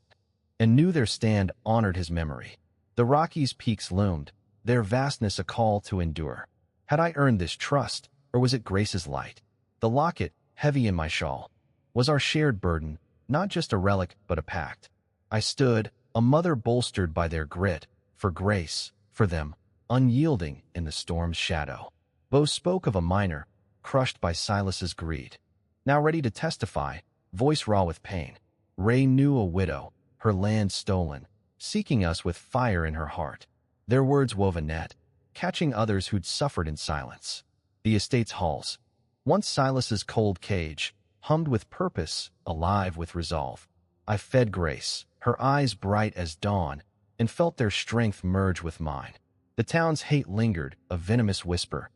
and knew their stand honored his memory. The Rockies' peaks loomed, their vastness a call to endure. Had I earned this trust, or was it Grace's light? The locket, heavy in my shawl, was our shared burden, not just a relic but a pact. I stood, a mother bolstered by their grit, for Grace, for them, unyielding in the storm's shadow. Bo spoke of a miner, crushed by Silas's greed. Now ready to testify, voice raw with pain. Ray knew a widow, her land stolen, seeking us with fire in her heart. Their words wove a net, catching others who'd suffered in silence. The estate's halls, once Silas's cold cage, hummed with purpose, alive with resolve. I fed Grace, her eyes bright as dawn, and felt their strength merge with mine. The town's hate lingered, a venomous whisper.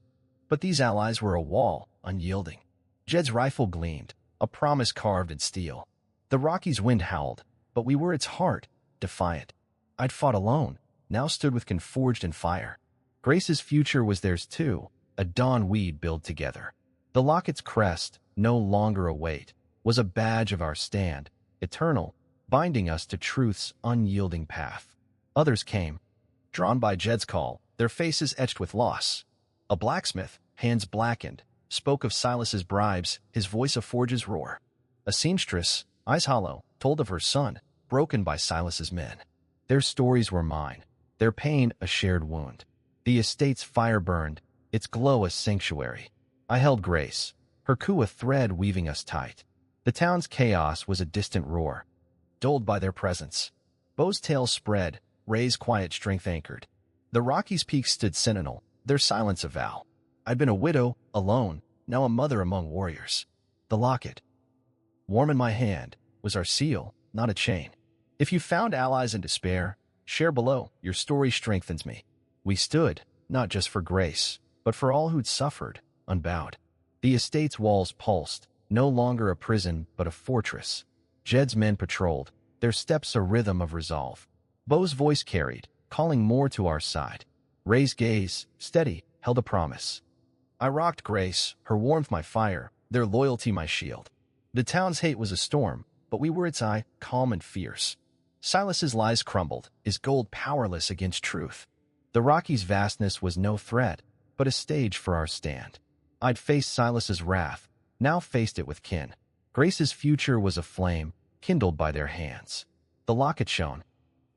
But these allies were a wall, unyielding. Jed's rifle gleamed, a promise carved in steel. The Rockies' wind howled, but we were its heart, defiant. I'd fought alone, now stood with forged in fire. Grace's future was theirs too, a dawn we'd build together. The locket's crest, no longer a weight, was a badge of our stand, eternal, binding us to truth's unyielding path. Others came, drawn by Jed's call, their faces etched with loss. A blacksmith, hands blackened, spoke of Silas's bribes, his voice a forge's roar. A seamstress, eyes hollow, told of her son, broken by Silas's men. Their stories were mine, their pain a shared wound. The estate's fire burned, its glow a sanctuary. I held Grace, her coup a thread weaving us tight. The town's chaos was a distant roar, dulled by their presence. Bo's tale spread, Ray's quiet strength anchored. The Rockies' peaks stood sentinel, their silence a vow. I'd been a widow, alone, now a mother among warriors. The locket, warm in my hand, was our seal, not a chain. If you found allies in despair, share below, your story strengthens me. We stood, not just for Grace, but for all who'd suffered, unbowed. The estate's walls pulsed, no longer a prison but a fortress. Jed's men patrolled, their steps a rhythm of resolve. Bo's voice carried, calling more to our side. Ray's gaze, steady, held a promise. I rocked Grace, her warmth my fire, their loyalty my shield. The town's hate was a storm, but we were its eye, calm and fierce. Silas's lies crumbled, his gold powerless against truth. The Rockies' vastness was no threat, but a stage for our stand. I'd faced Silas's wrath, now faced it with kin. Grace's future was a flame, kindled by their hands. The locket shone,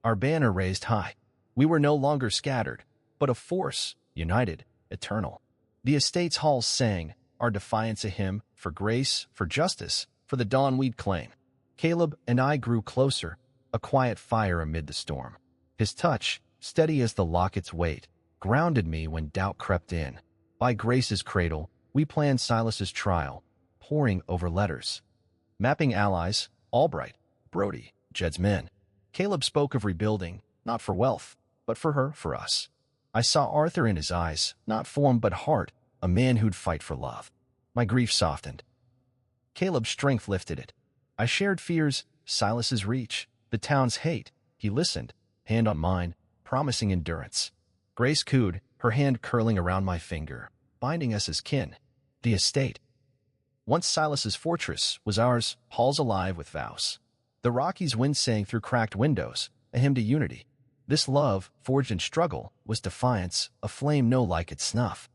our banner raised high. We were no longer scattered, but a force, united, eternal. The estate's halls sang, our defiance a hymn, for grace, for justice, for the dawn we'd claim. Caleb and I grew closer, a quiet fire amid the storm. His touch, steady as the locket's weight, grounded me when doubt crept in. By Grace's cradle, we planned Silas's trial, poring over letters. Mapping allies, Albright, Brody, Jed's men. Caleb spoke of rebuilding, not for wealth, but for her, for us. I saw Arthur in his eyes, not form but heart, a man who'd fight for love. My grief softened. Caleb's strength lifted it. I shared fears, Silas's reach, the town's hate. He listened, hand on mine, promising endurance. Grace cooed, her hand curling around my finger, binding us as kin. The estate, once Silas's fortress, was ours, halls alive with vows. The Rockies' wind sang through cracked windows, a hymn to unity. This love, forged in struggle, was defiance, a flame no like its snuff.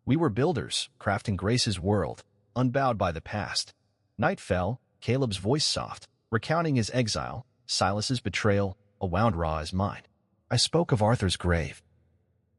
We were builders, crafting Grace's world, unbowed by the past. Night fell, Caleb's voice soft, recounting his exile, Silas's betrayal, a wound raw as mine. I spoke of Arthur's grave.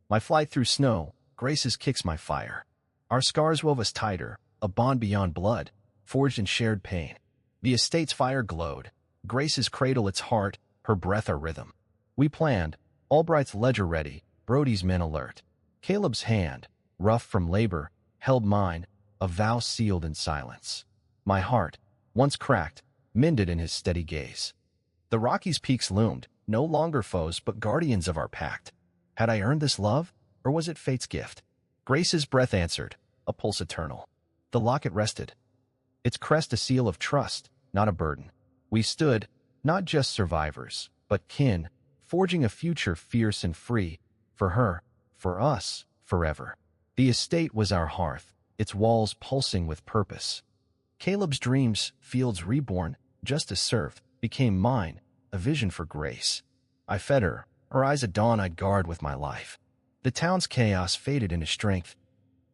My flight through snow, Grace's kicks my fire. Our scars wove us tighter, a bond beyond blood, forged in shared pain. The estate's fire glowed, Grace's cradle its heart, her breath our rhythm. We planned, Albright's ledger ready, Brody's men alert. Caleb's hand, rough from labor, held mine, a vow sealed in silence. My heart, once cracked, mended in his steady gaze. The Rockies' peaks loomed, no longer foes but guardians of our pact. Had I earned this love, or was it fate's gift? Grace's breath answered, a pulse eternal. The locket rested, its crest a seal of trust, not a burden. We stood, not just survivors, but kin, forging a future fierce and free, for her, for us, forever. The estate was our hearth, its walls pulsing with purpose. Caleb's dreams, fields reborn, justice served, became mine, a vision for Grace. I fed her eyes at dawn I'd guard with my life. The town's chaos faded into strength,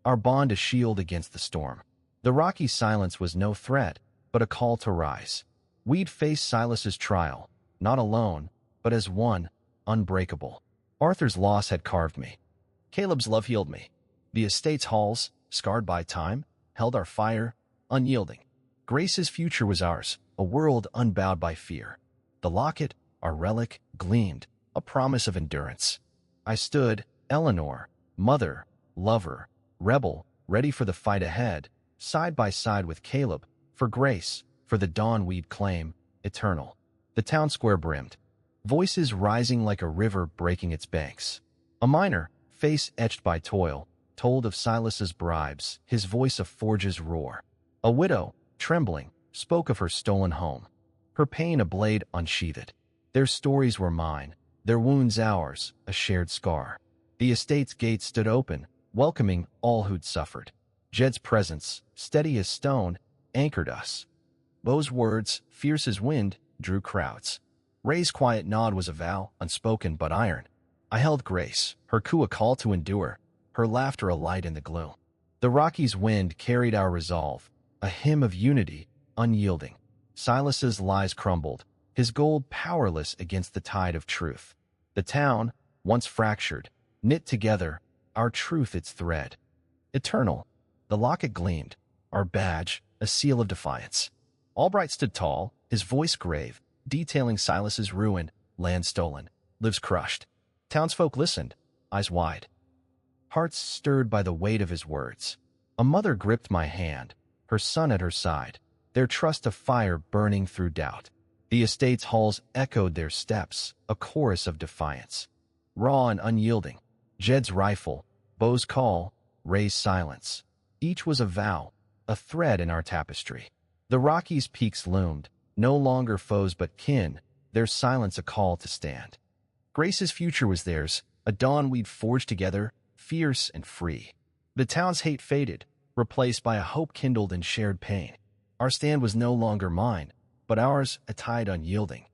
our bond a shield against the storm. The rocky silence was no threat, but a call to rise. We'd face Silas's trial, not alone, but as one, unbreakable. Arthur's loss had carved me. Caleb's love healed me. The estate's halls, scarred by time, held our fire, unyielding. Grace's future was ours, a world unbowed by fear. The locket, our relic, gleamed, a promise of endurance. I stood, Eleanor, mother, lover, rebel, ready for the fight ahead, side by side with Caleb, for Grace, for the dawn we'd claim, eternal. The town square brimmed, voices rising like a river breaking its banks. A miner, face etched by toil, told of Silas's bribes, his voice a forge's roar. A widow, trembling, spoke of her stolen home, her pain a blade unsheathed. Their stories were mine, their wounds ours, a shared scar. The estate's gate stood open, welcoming all who'd suffered. Jed's presence, steady as stone, anchored us. Beau's words, fierce as wind, drew crowds. Ray's quiet nod was a vow, unspoken but iron. I held Grace, her coo a call to endure, her laughter a light in the gloom. The Rockies' wind carried our resolve, a hymn of unity, unyielding. Silas's lies crumbled, his gold powerless against the tide of truth. The town, once fractured, knit together, our truth its thread. Eternal, the locket gleamed, our badge, a seal of defiance. Albright stood tall, his voice grave, detailing Silas's ruin, land stolen, lives crushed. Townsfolk listened, eyes wide, hearts stirred by the weight of his words. A mother gripped my hand, her son at her side, their trust a fire burning through doubt. The estate's halls echoed their steps, a chorus of defiance. Raw and unyielding, Jed's rifle, Beau's call, Ray's silence. Each was a vow, a thread in our tapestry. The Rockies' peaks loomed, no longer foes but kin, their silence a call to stand. Grace's future was theirs, a dawn we'd forged together, fierce and free. The town's hate faded, replaced by a hope kindled in shared pain. Our stand was no longer mine, but ours a tide unyielding.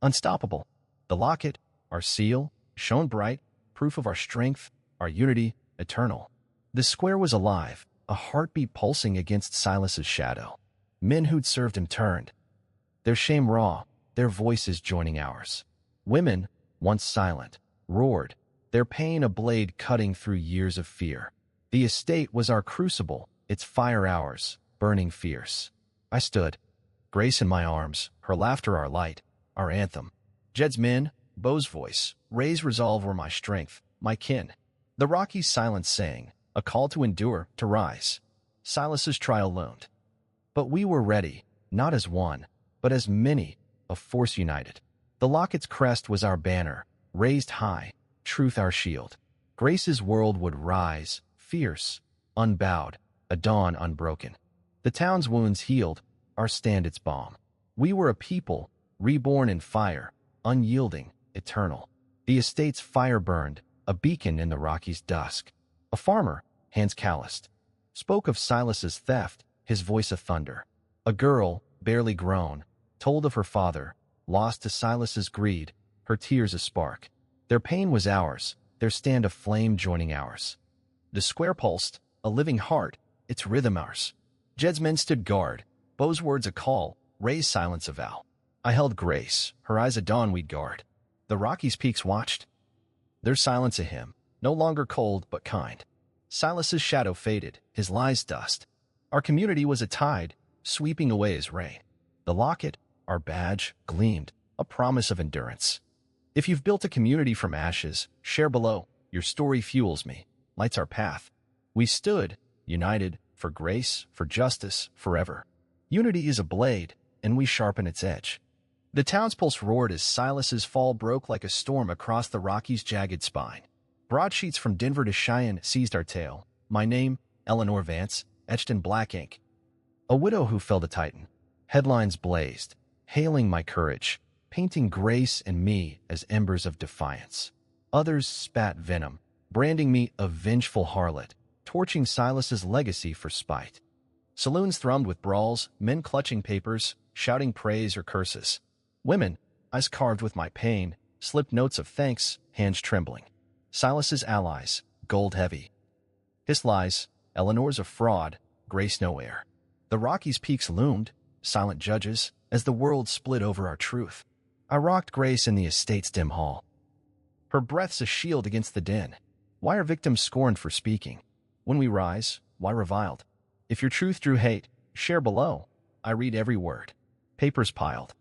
Unstoppable, the locket, our seal, shone bright, proof of our strength, our unity, eternal. The square was alive, a heartbeat pulsing against Silas's shadow. Men who'd served him turned, their shame raw, their voices joining ours. Women, once silent, roared, their pain a blade cutting through years of fear. The estate was our crucible, its fire ours, burning fierce. I stood, Grace in my arms, her laughter our light, our anthem. Jed's men, Beau's voice, Ray's resolve were my strength, my kin. The Rockies' silence sang, a call to endure, to rise. Silas's trial loomed. But we were ready, not as one, but as many, a force united. The locket's crest was our banner, raised high, truth our shield. Grace's world would rise, fierce, unbowed, a dawn unbroken. The town's wounds healed, our stand its balm. We were a people, reborn in fire, unyielding, eternal. The estate's fire burned, a beacon in the Rockies' dusk. A farmer, hands calloused, spoke of Silas's theft, his voice a thunder. A girl, barely grown, told of her father, lost to Silas's greed, her tears a spark. Their pain was ours, their stand a flame joining ours. The square pulsed, a living heart, its rhythm ours. Jed's men stood guard, Beau's words a call, Ray's silence a vow. I held Grace, her eyes a dawn we'd guard. The Rockies' peaks watched, their silence a hymn, no longer cold but kind. Silas's shadow faded, his lies dust. Our community was a tide, sweeping away as rain. The locket, our badge, gleamed, a promise of endurance. If you've built a community from ashes, share below. Your story fuels me, lights our path. We stood, united, for grace, for justice, forever. Unity is a blade, and we sharpen its edge. The town's pulse roared as Silas's fall broke like a storm across the Rockies' jagged spine. Broadsheets from Denver to Cheyenne seized our tale. My name, Eleanor Vance, etched in black ink. A widow who felled a titan. Headlines blazed, hailing my courage, painting Grace and me as embers of defiance. Others spat venom, branding me a vengeful harlot, torching Silas's legacy for spite. Saloons thrummed with brawls, men clutching papers, shouting praise or curses. Women, eyes carved with my pain, slipped notes of thanks, hands trembling. Silas's allies, gold heavy. His lies, Eleanor's a fraud, Grace no heir. The Rockies' peaks loomed, silent judges, as the world split over our truth. I rocked Grace in the estate's dim hall. Her breath's a shield against the din. Why are victims scorned for speaking? When we rise, why reviled? If your truth drew hate, share below. I read every word. Papers piled.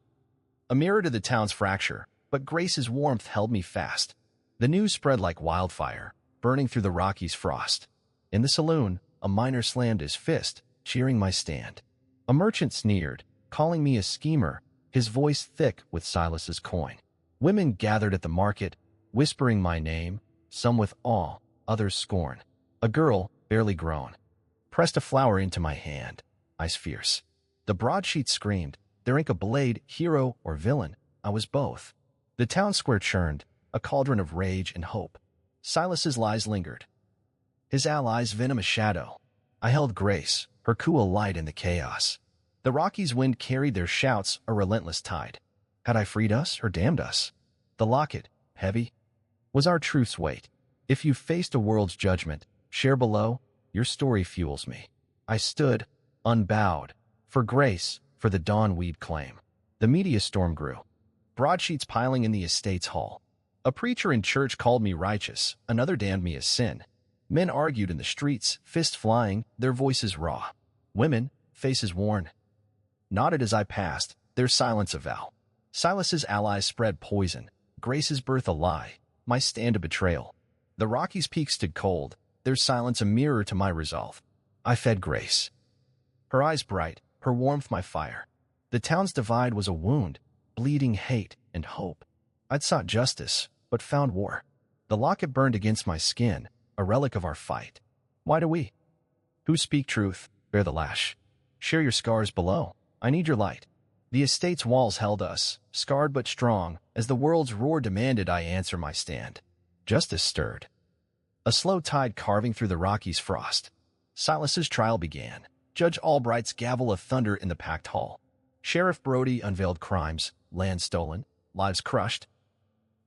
A mirror to the town's fracture, but Grace's warmth held me fast. The news spread like wildfire, burning through the Rockies' frost. In the saloon, a miner slammed his fist, cheering my stand. A merchant sneered, calling me a schemer, his voice thick with Silas's coin. Women gathered at the market, whispering my name, some with awe, others scorn. A girl, barely grown, pressed a flower into my hand, eyes fierce. The broadsheet screamed, their ink a blade, hero or villain, I was both. The town square churned, a cauldron of rage and hope. Silas's lies lingered, his allies' venom a shadow. I held Grace, her cool light in the chaos. The Rockies' wind carried their shouts, a relentless tide. Had I freed us or damned us? The locket, heavy, was our truth's weight. If you faced a world's judgment, share below, your story fuels me. I stood, unbowed, for Grace, for the dawn we'd claim. The media storm grew, broadsheets piling in the estate's hall. A preacher in church called me righteous, another damned me as sin. Men argued in the streets, fists flying, their voices raw. Women, faces worn, nodded as I passed, their silence a vow. Silas's allies spread poison, Grace's birth a lie, my stand a betrayal. The Rockies' peaks stood cold, their silence a mirror to my resolve. I fed Grace, her eyes bright, her warmth my fire. The town's divide was a wound, bleeding hate and hope. I'd sought justice, but found war. The locket burned against my skin, a relic of our fight. Why do we, who speak truth, bear the lash? Share your scars below. I need your light. The estate's walls held us, scarred but strong. As the world's roar demanded I answer my stand. Justice stirred, a slow tide carving through the Rockies' frost. Silas's trial began. Judge Albright's gavel of thunder in the packed hall. Sheriff Brody unveiled crimes, land stolen, lives crushed.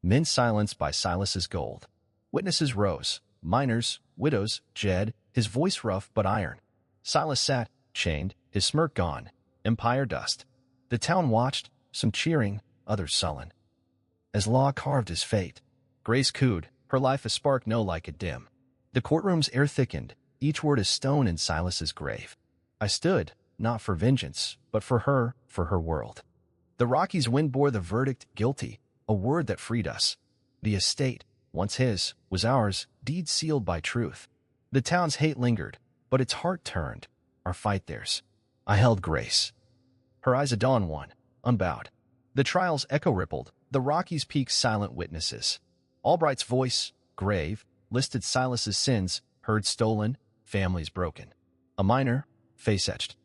Men silenced by Silas's gold. Witnesses rose, miners, widows, Jed, his voice rough but iron. Silas sat, chained, his smirk gone, empire dust. The town watched, some cheering, others sullen. As law carved his fate, Grace cooed, her life a spark no like a dim. The courtroom's air thickened, each word a stone in Silas's grave. I stood, not for vengeance, but for her world. The Rockies' wind bore the verdict, guilty, a word that freed us. The estate, once his, was ours, deed sealed by truth. The town's hate lingered, but its heart turned, our fight theirs. I held Grace, her eyes a dawn one, unbowed. The trial's echo rippled, the Rockies' peaks silent witnesses. Albright's voice, grave, listed Silas's sins, herds stolen, families broken. A miner, face etched,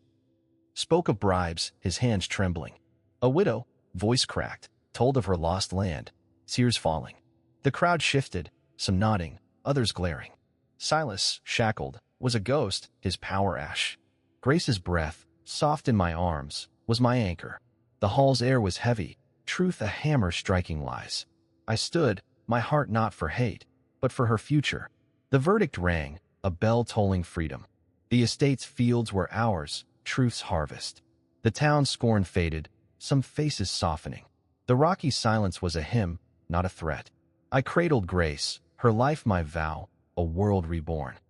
spoke of bribes, his hands trembling. A widow, voice cracked, told of her lost land, tears falling. The crowd shifted, some nodding, others glaring. Silas, shackled, was a ghost, his power ash. Grace's breath, soft in my arms, was my anchor. The hall's air was heavy, truth a hammer striking lies. I stood, my heart not for hate, but for her future. The verdict rang, a bell tolling freedom. The estate's fields were ours, truth's harvest. The town's scorn faded, some faces softening. The Rocky silence was a hymn, not a threat. I cradled Grace, her life my vow, a world reborn.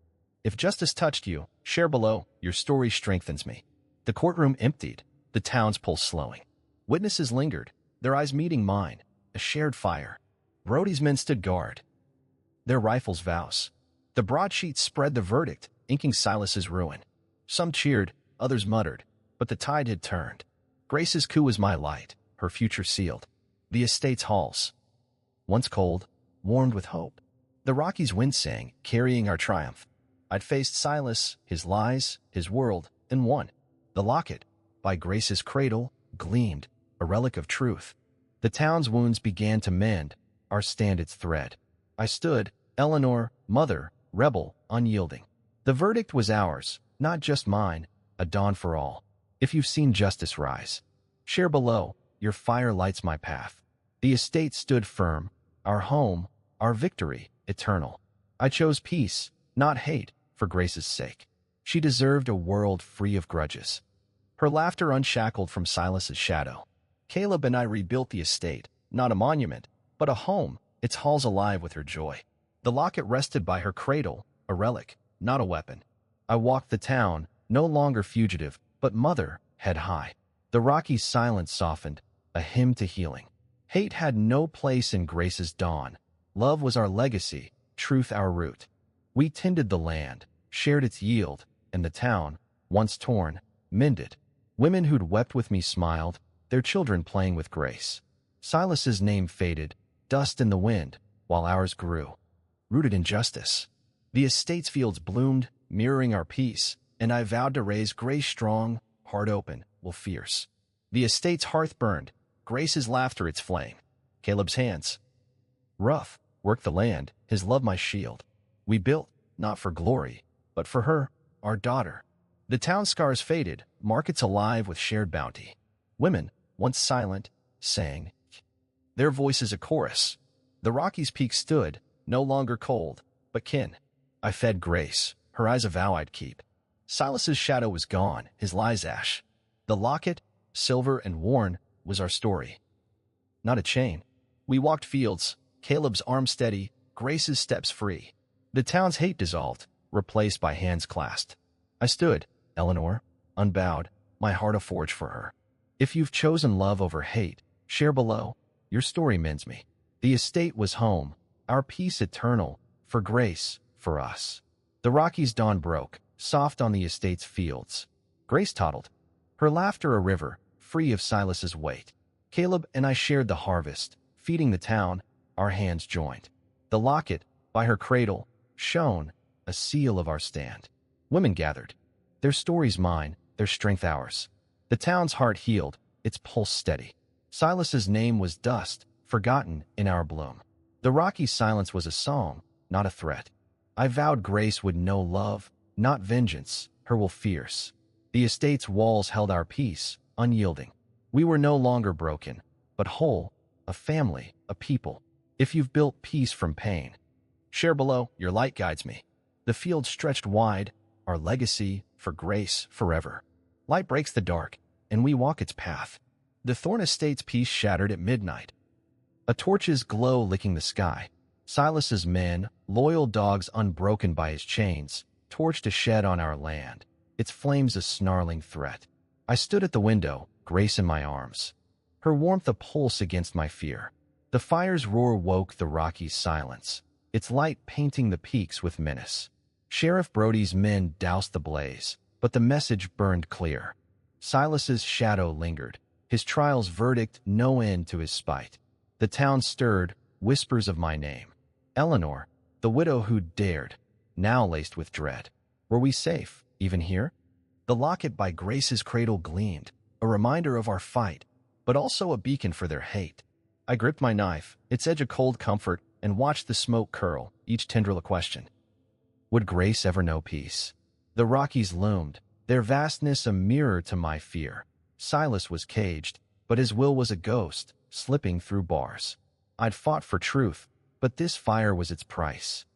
If justice touched you, share below, your story strengthens me. The courtroom emptied, the town's pulse slowing. Witnesses lingered, their eyes meeting mine, a shared fire. Brody's men stood guard, their rifles vows. The broadsheets spread the verdict, inking Silas's ruin. Some cheered, others muttered, but the tide had turned. Grace's coup was my light, her future sealed. The estate's halls, once cold, warmed with hope. The Rockies' wind sang, carrying our triumph. I'd faced Silas, his lies, his world, and won. The locket, by Grace's cradle, gleamed, a relic of truth. The town's wounds began to mend, our stand its thread. I stood, Eleanor, mother, rebel, unyielding. The verdict was ours, not just mine, a dawn for all. If you've seen justice rise, share below, your fire lights my path. The estate stood firm, our home, our victory, eternal. I chose peace, not hate, for Grace's sake. She deserved a world free of grudges. Her laughter unshackled from Silas's shadow. Caleb and I rebuilt the estate, not a monument, but a home, its halls alive with her joy. The locket rested by her cradle, a relic, not a weapon. I walked the town, no longer fugitive, but mother, head high. The Rockies' silence softened, a hymn to healing. Hate had no place in Grace's dawn. Love was our legacy, truth our root. We tended the land, shared its yield, and the town, once torn, mended. Women who'd wept with me smiled, their children playing with Grace. Silas's name faded, dust in the wind, while ours grew. Rooted in justice. The estate's fields bloomed, mirroring our peace, and I vowed to raise Grace strong, heart open, will fierce. The estate's hearth burned, Grace's laughter its flame. Caleb's hands, rough, worked the land, his love my shield. We built, not for glory, but for her, our daughter. The town scars faded, markets alive with shared bounty. Women, once silent, sang, their voices a chorus. The Rockies' peak stood, no longer cold, but kin. I fed Grace, her eyes a vow I'd keep. Silas's shadow was gone, his lies ash. The locket, silver and worn, was our story. Not a chain. We walked fields, Caleb's arm steady, Grace's steps free. The town's hate dissolved, replaced by hands clasped. I stood, Eleanor, unbowed, my heart a forge for her. If you've chosen love over hate, share below. Your story mends me. The estate was home, our peace eternal, for Grace, for us. The Rockies' dawn broke, soft on the estate's fields. Grace toddled, her laughter a river, free of Silas's weight. Caleb and I shared the harvest, feeding the town, our hands joined. The locket, by her cradle, shone, a seal of our stand. Women gathered, their stories mine, their strength ours. The town's heart healed, its pulse steady. Silas's name was dust, forgotten in our bloom. The Rockies' silence was a song, not a threat. I vowed Grace would know love, not vengeance, her will fierce. The estate's walls held our peace, unyielding. We were no longer broken, but whole, a family, a people. If you've built peace from pain, share below, your light guides me. The field stretched wide, our legacy, for Grace, forever. Light breaks the dark, and we walk its path. The Thorne estate's peace shattered at midnight. A torch's glow licking the sky. Silas's men, loyal dogs unbroken by his chains, torched a shed on our land, its flames a snarling threat. I stood at the window, Grace in my arms, her warmth a pulse against my fear. The fire's roar woke the Rockies' silence, its light painting the peaks with menace. Sheriff Brody's men doused the blaze, but the message burned clear. Silas's shadow lingered, his trial's verdict no end to his spite. The town stirred, whispers of my name. Eleanor, the widow who dared, now laced with dread. Were we safe, even here? The locket by Grace's cradle gleamed, a reminder of our fight, but also a beacon for their hate. I gripped my knife, its edge a cold comfort, and watched the smoke curl, each tendril a question. Would Grace ever know peace? The Rockies loomed, their vastness a mirror to my fear. Silas was caged, but his will was a ghost, slipping through bars. I'd fought for truth, but this fire was its price.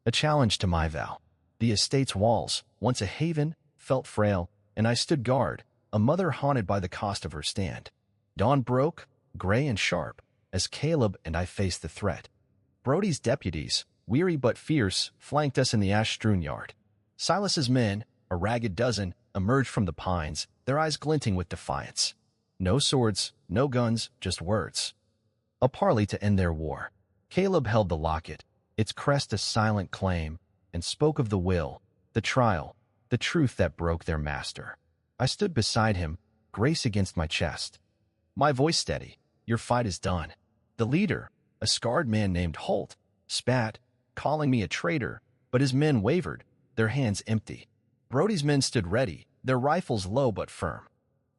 A challenge to my vow. The estate's walls, once a haven, felt frail, and I stood guard, a mother haunted by the cost of her stand. Dawn broke, gray and sharp, as Caleb and I faced the threat. Brody's deputies, weary but fierce, flanked us in the ash-strewn yard. Silas's men, a ragged dozen, emerged from the pines, their eyes glinting with defiance. No swords, no guns, just words. A parley to end their war. Caleb held the locket, its crest a silent claim, and spoke of the will, the trial, the truth that broke their master. I stood beside him, Grace against my chest. My voice steady, your fight is done. The leader, a scarred man named Holt, spat, calling me a traitor, but his men wavered, their hands empty. Brody's men stood ready, their rifles low but firm.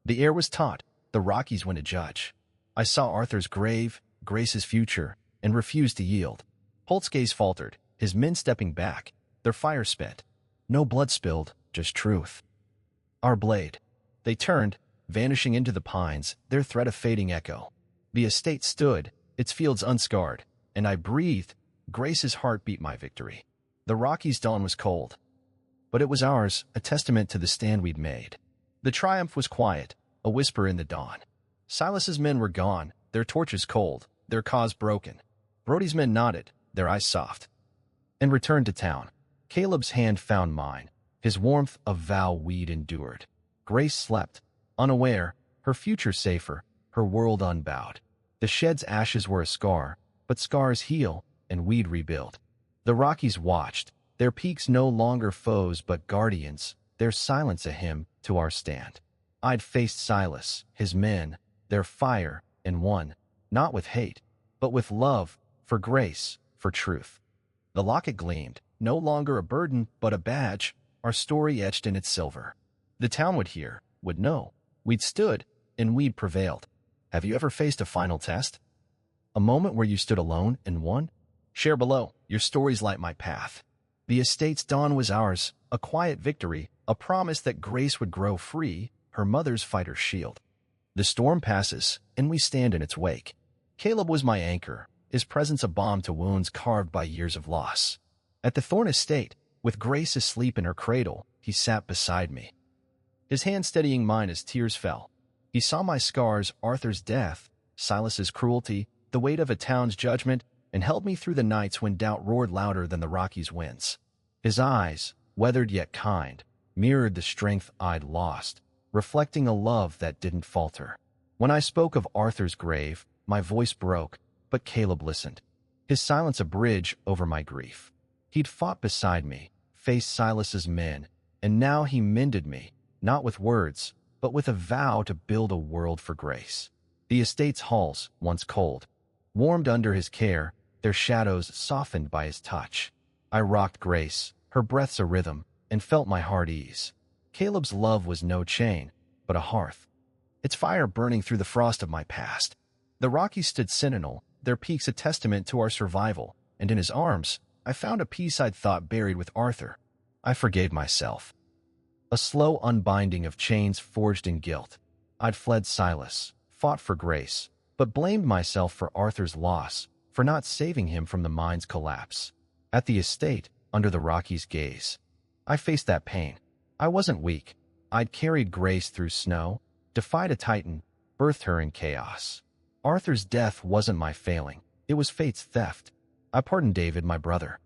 The air was taut, the Rockies went to judge. I saw Arthur's grave, Grace's future, and refused to yield. Holt's gaze faltered, his men stepping back, their fire spent. No blood spilled, just truth. Our blade. They turned, vanishing into the pines, their threat a fading echo. The estate stood, its fields unscarred, and I breathed, Grace's heart beat my victory. The Rockies' dawn was cold, but it was ours, a testament to the stand we'd made. The triumph was quiet, a whisper in the dawn. Silas's men were gone, their torches cold, their cause broken. Brody's men nodded, their eyes soft, and returned to town. Caleb's hand found mine. His warmth a vow we'd endured. Grace slept, unaware, her future safer, her world unbowed. The shed's ashes were a scar, but scars heal, and we'd rebuild. The Rockies watched, their peaks no longer foes but guardians, their silence a hymn to our stand. I'd faced Silas, his men, their fire, and won, not with hate, but with love, for grace, for truth. The locket gleamed, no longer a burden but a badge, our story etched in its silver. The town would hear, would know. We'd stood, and we'd prevailed. Have you ever faced a final test? A moment where you stood alone and won? Share below. Your stories light my path. The estate's dawn was ours, a quiet victory, a promise that Grace would grow free, her mother's fighter's shield. The storm passes, and we stand in its wake. Caleb was my anchor, his presence a balm to wounds carved by years of loss. At the Thorne estate, with Grace asleep in her cradle, he sat beside me, his hand steadying mine as tears fell. He saw my scars, Arthur's death, Silas's cruelty, the weight of a town's judgment, and held me through the nights when doubt roared louder than the Rockies' winds. His eyes, weathered yet kind, mirrored the strength I'd lost, reflecting a love that didn't falter. When I spoke of Arthur's grave, my voice broke, but Caleb listened, his silence a bridge over my grief. He'd fought beside me, faced Silas's men, and now he mended me, not with words, but with a vow to build a world for Grace. The estate's halls, once cold, warmed under his care, their shadows softened by his touch. I rocked Grace, her breaths a rhythm, and felt my heart ease. Caleb's love was no chain, but a hearth, its fire burning through the frost of my past. The Rockies stood sentinel, their peaks a testament to our survival, and in his arms, I found a peace I'd thought buried with Arthur. I forgave myself. A slow unbinding of chains forged in guilt. I'd fled Silas, fought for Grace, but blamed myself for Arthur's loss, for not saving him from the mine's collapse. At the estate, under the Rockies' gaze, I faced that pain. I wasn't weak. I'd carried Grace through snow, defied a titan, birthed her in chaos. Arthur's death wasn't my failing. It was fate's theft. I pardoned David, my brother,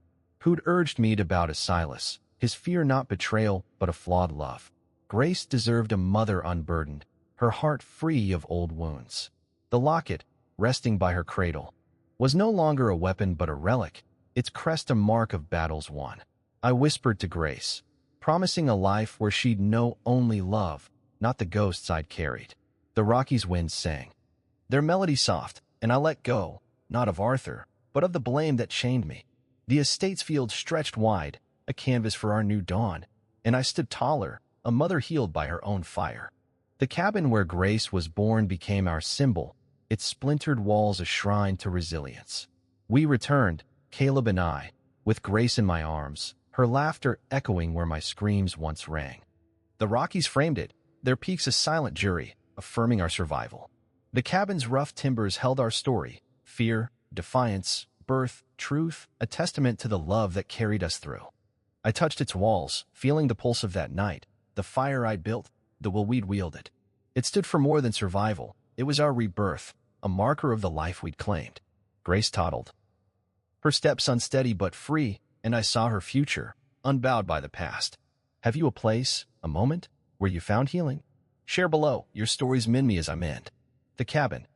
who'd urged me to bow to Silas, his fear not betrayal, but a flawed love. Grace deserved a mother unburdened, her heart free of old wounds. The locket, resting by her cradle, was no longer a weapon but a relic, its crest a mark of battles won. I whispered to Grace, promising a life where she'd know only love, not the ghosts I'd carried. The Rockies' winds sang, their melody soft, and I let go, not of Arthur, but of the blame that chained me. The estate's field stretched wide, a canvas for our new dawn, and I stood taller, a mother healed by her own fire. The cabin where Grace was born became our symbol, its splintered walls a shrine to resilience. We returned, Caleb and I, with Grace in my arms, her laughter echoing where my screams once rang. The Rockies framed it, their peaks a silent jury, affirming our survival. The cabin's rough timbers held our story, fear, defiance, birth, truth, a testament to the love that carried us through. I touched its walls, feeling the pulse of that night, the fire I'd built, the will we'd wielded. It stood for more than survival. It was our rebirth, a marker of the life we'd claimed. Grace toddled, her steps unsteady but free, and I saw her future, unbowed by the past. Have you a place, a moment, where you found healing? Share below. Your stories mend me as I mend. The cabin,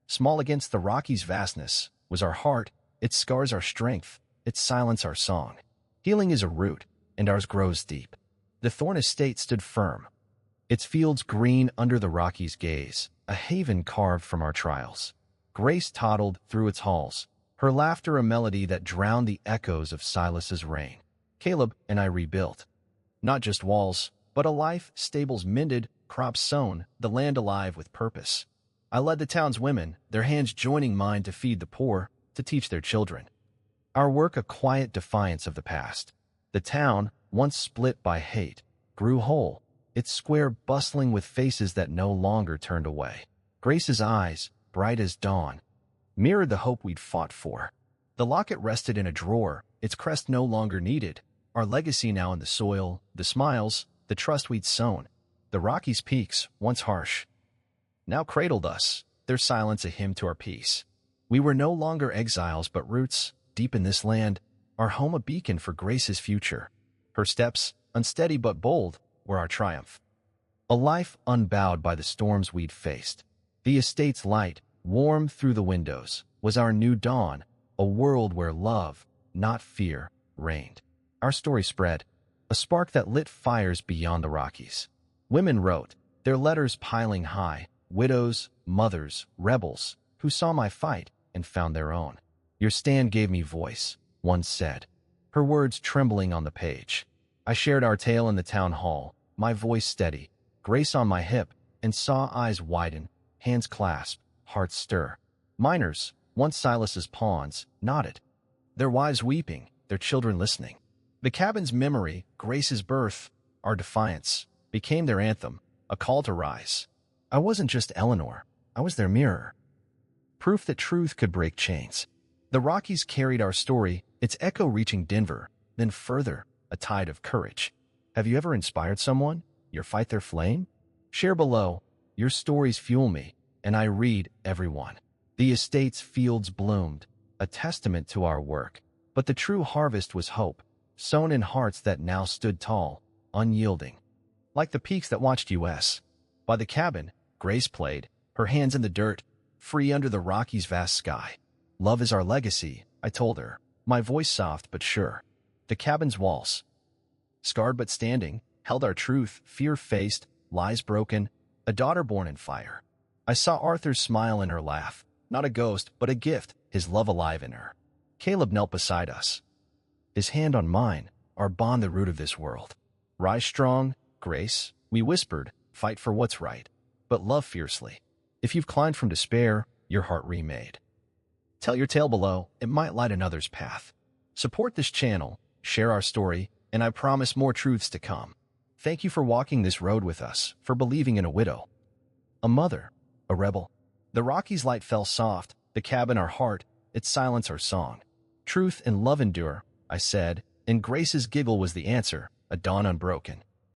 small against the Rockies' vastness, was our heart, its scars our strength, its silence our song. Healing is a root, and ours grows deep. The Thorne estate stood firm, its fields green under the Rockies' gaze, a haven carved from our trials. Grace toddled through its halls, her laughter a melody that drowned the echoes of Silas's reign. Caleb and I rebuilt, not just walls, but a life, stables mended, crops sown, the land alive with purpose. I led the town's women, their hands joining mine to feed the poor, to teach their children. Our work a quiet defiance of the past. The town, once split by hate, grew whole, its square bustling with faces that no longer turned away. Grace's eyes, bright as dawn, mirrored the hope we'd fought for. The locket rested in a drawer, its crest no longer needed, our legacy now in the soil, the smiles, the trust we'd sown. The Rockies' peaks, once harsh, now cradled us, their silence a hymn to our peace. We were no longer exiles but roots, deep in this land, our home a beacon for Grace's future. Her steps, unsteady but bold, were our triumph. A life unbowed by the storms we'd faced. The estate's light, warm through the windows, was our new dawn, a world where love, not fear, reigned. Our story spread, a spark that lit fires beyond the Rockies. Women wrote, their letters piling high, widows, mothers, rebels, who saw my fight and found their own. Your stand gave me voice, one said, her words trembling on the page. I shared our tale in the town hall, my voice steady, Grace on my hip, and saw eyes widen, hands clasp, hearts stir. Miners, once Silas's pawns, nodded, their wives weeping, their children listening. The cabin's memory, Grace's birth, our defiance, became their anthem, a call to rise. I wasn't just Eleanor, I was their mirror. Proof that truth could break chains. The Rockies carried our story, its echo reaching Denver, then further, a tide of courage. Have you ever inspired someone? Your fight their flame? Share below. Your stories fuel me, and I read everyone. The estate's fields bloomed, a testament to our work. But the true harvest was hope, sown in hearts that now stood tall, unyielding. Like the peaks that watched us. By the cabin, Grace played, her hands in the dirt, free under the Rockies' vast sky. Love is our legacy, I told her, my voice soft but sure. The cabin's walls, scarred but standing, held our truth, fear-faced, lies broken, a daughter born in fire. I saw Arthur's smile in her laugh, not a ghost, but a gift, his love alive in her. Caleb knelt beside us, his hand on mine, our bond the root of this world. Rise strong, Grace, we whispered, fight for what's right, but love fiercely. If you've climbed from despair, your heart remade. Tell your tale below, it might light another's path. Support this channel, share our story, and I promise more truths to come. Thank you for walking this road with us, for believing in a widow, a mother, a rebel. The Rockies' light fell soft, the cabin our heart, its silence our song. Truth and love endure, I said, and Grace's giggle was the answer, a dawn unbroken.